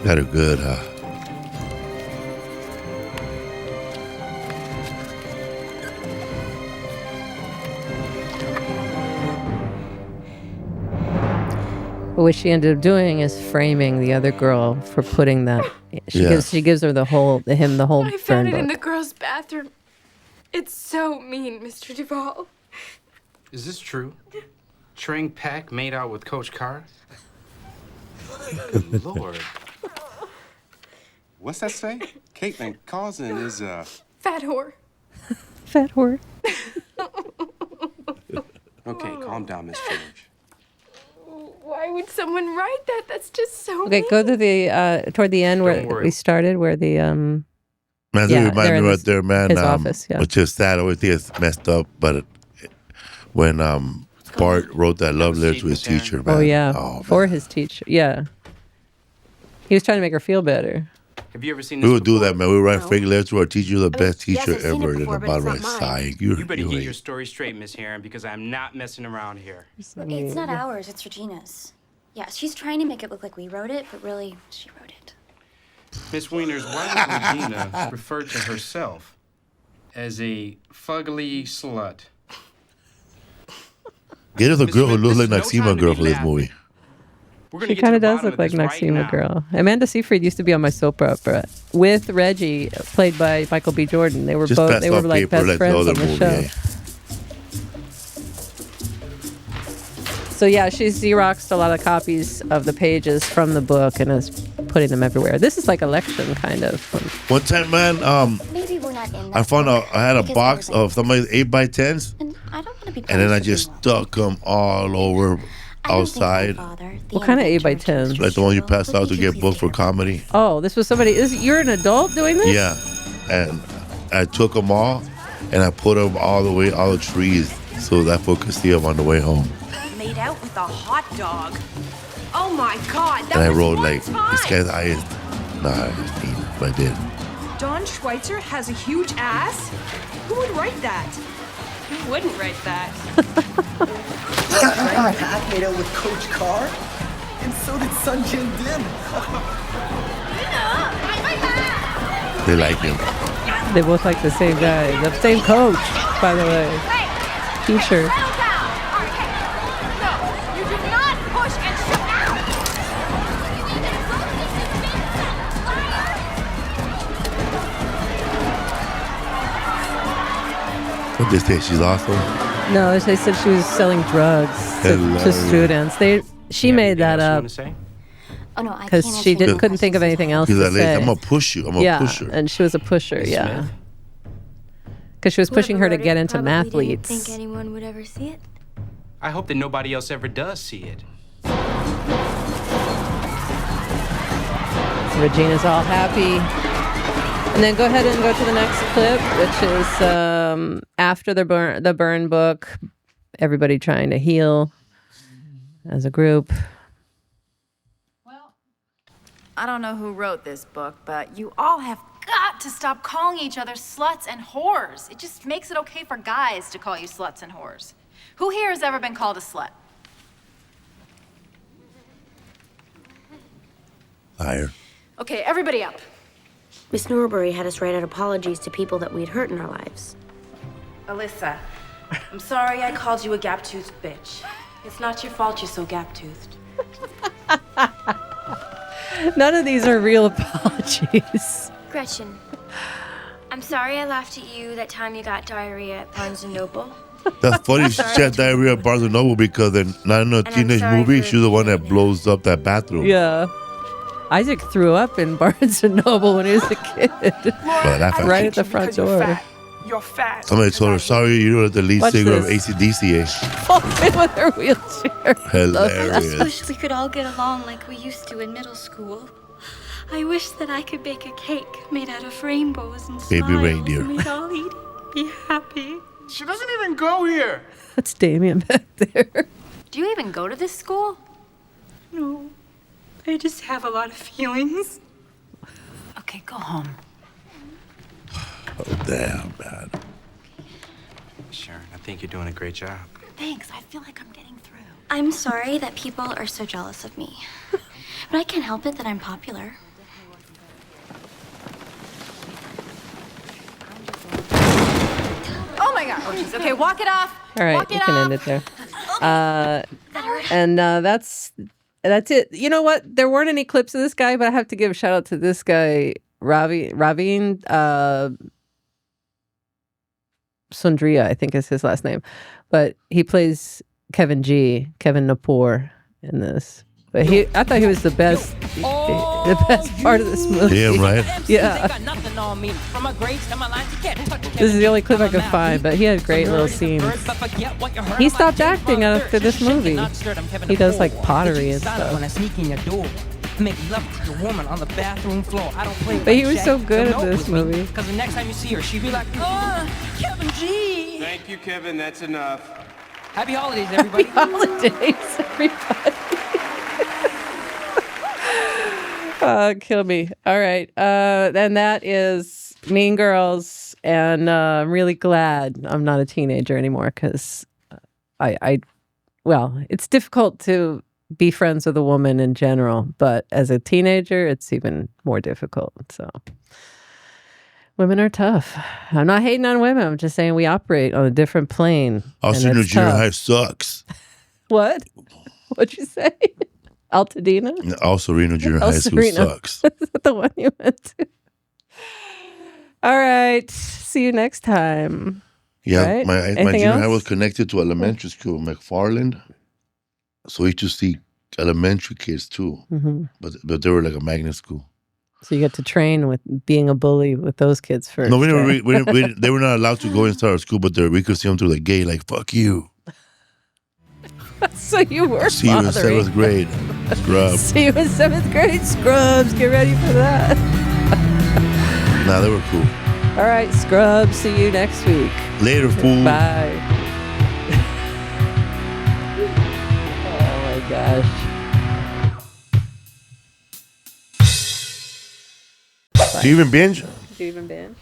Got her good, huh? But what she ended up doing is framing the other girl for putting that. She gives her the whole I found burn it book. in the girls' bathroom. It's so mean, Mr. Duvall. Is this true? Trang Pak made out with Coach Carr? Good Lord. What's that say? Caitlin Cousin is a... Fat whore. Fat whore. Okay, calm down, Miss George. Why would someone write that? That's just so Okay, mean. go to the toward the end where we started, where the Man, they remind me right there, man. His office, Which is sad. I always think it's messed up, but when Bart wrote that love letter to his teacher, man. Oh yeah, for his teacher. Yeah, he was trying to make her feel better. Have you ever seen We this would do that, man. We would write No. fake letters to our teacher, the best teacher I've seen it ever, in before, the but bottom it's right not mine. side. You better you get ain't. your story straight, Miss Heron, because I'm not messing around here. It's not ours, it's Regina's. Yeah, she's trying to make it look like we wrote it, but really, she wrote it. Miss Wieners, why would Regina refer to herself as a fugly slut? Get us a girl who looks like Maxima girl for this movie. She kind of does look like Maxima girl. Amanda Seyfried used to be on my soap opera with Reggie, played by Michael B. Jordan. They were Just both. pass They were off like paper best like the friends other on the movie, show. eh? So yeah, she's Xeroxed a lot of copies of the pages from the book and is putting them everywhere. This is like election kind of. One time, man, Maybe we're not in I found out I had a box of somebody's 8x10s, I don't want to be and then I just stuck them all over outside. What kind of 8x10? Like the ones you pass out to get booked for comedy. Oh, this was somebody. You're an adult doing this? Yeah, and I took them all, and I put them all the trees, so that fool could see them on the way home. night out with a hot dog. Oh my God, that And I was wrote one like, time. this guy's highest. Nah, it's me, but I did. Don Schweitzer has a huge ass? Who would write that? Who wouldn't write that? I made out with Coach Carr, and so did Sun Jin Dim. They like him. They both like the same guy. The same coach, by the way. Teacher. No, you do not push and shove out. What they say? She's awesome. No, they said she was selling drugs to students. She made that up Oh no, I because can't she answer any couldn't think of anything else to She's like, say. I'm gonna push you. I'm gonna push her. And she was a pusher. Miss Yeah, Smith? because she was pushing her to Whoever get wrote it into probably didn't mathletes. think anyone would ever see it. I hope that nobody else ever does see it. Regina's all happy. And then go ahead and go to the next clip, which is after the burn book, everybody trying to heal as a group. I don't know who wrote this book, but you all have got to stop calling each other sluts and whores. It just makes it okay for guys to call you sluts and whores. Who here has ever been called a slut? Liar. Okay, everybody up. Miss Norbury had us write out apologies to people that we'd hurt in our lives. Alyssa, I'm sorry I called you a gap-toothed bitch. It's not your fault you're so gap-toothed. None of these are real apologies. Gretchen, I'm sorry I laughed at you that time you got diarrhea at Barnes & Noble. That's funny. She had diarrhea at Barnes & Noble because in not in a teenage movie, she's the one that blows up that bathroom. Yeah. Isaac threw up in Barnes & Noble when he was a kid. Right at the front door. You're fat. Somebody told her, sorry, you're the lead Watch singer of this. AC/DC. Falling with her wheelchair. I Hilarious. just wish we could all get along like we used to in middle school. I wish that I could bake a cake made out of rainbows and Baby smiles reindeer. and we'd all eat it, be happy. She doesn't even go here. That's Damien back there. Do you even go to this school? No, I just have a lot of feelings. Okay, go home. Oh, damn, man. Sharon, I think you're doing a great job. Thanks, I feel like I'm getting through. I'm sorry that people are so jealous of me. But I can't help it that I'm popular. Oh my God. Oh, jeez. Okay, walk it off. All right, Walk you it can off. end it there. And that's it. You know what? There weren't any clips of this guy, but I have to give a shout out to this guy, Raveen Sundria, I think is his last name. But he plays Kevin Napor in this. But I thought he was the best part of this movie. Yeah, right? Yeah. This is the only clip I could find, but he had great little scenes. He stopped acting after this movie. He does like pottery and stuff. Make love to your woman on the bathroom floor. I don't play. But he was so good at this movie. Because the next time you see her, she'll be like, Kevin G. Thank you, Kevin. That's enough. Happy holidays, everybody. Happy holidays, everybody. Kill me. All right. Then that is Mean Girls. And I'm really glad I'm not a teenager anymore because it's difficult to be friends with a woman in general, but as a teenager, it's even more difficult. So women are tough. I'm not hating on women. I'm just saying we operate on a different plane. Also, New Junior High sucks. What? What'd you say? Altadena? Also, Reno Junior High School sucks. Is that the one you went to? All right. See you next time. Yeah, Right? my Anything junior high else? was connected to elementary school, McFarland. So we used to see elementary kids too, Mhm. but they were like a magnet school. So you get to train with being a bully with those kids first. No, we never. right? They were not allowed to go inside our school, but we could see them through the gate, like "fuck you." So you were See you in bothering. 7th grade, scrub. See you in 7th grade, scrubs. Get ready for that. Nah, they were cool. All right, scrubs. See you next week. Later, fool. Bye. gosh. Do you even binge? Do you even binge?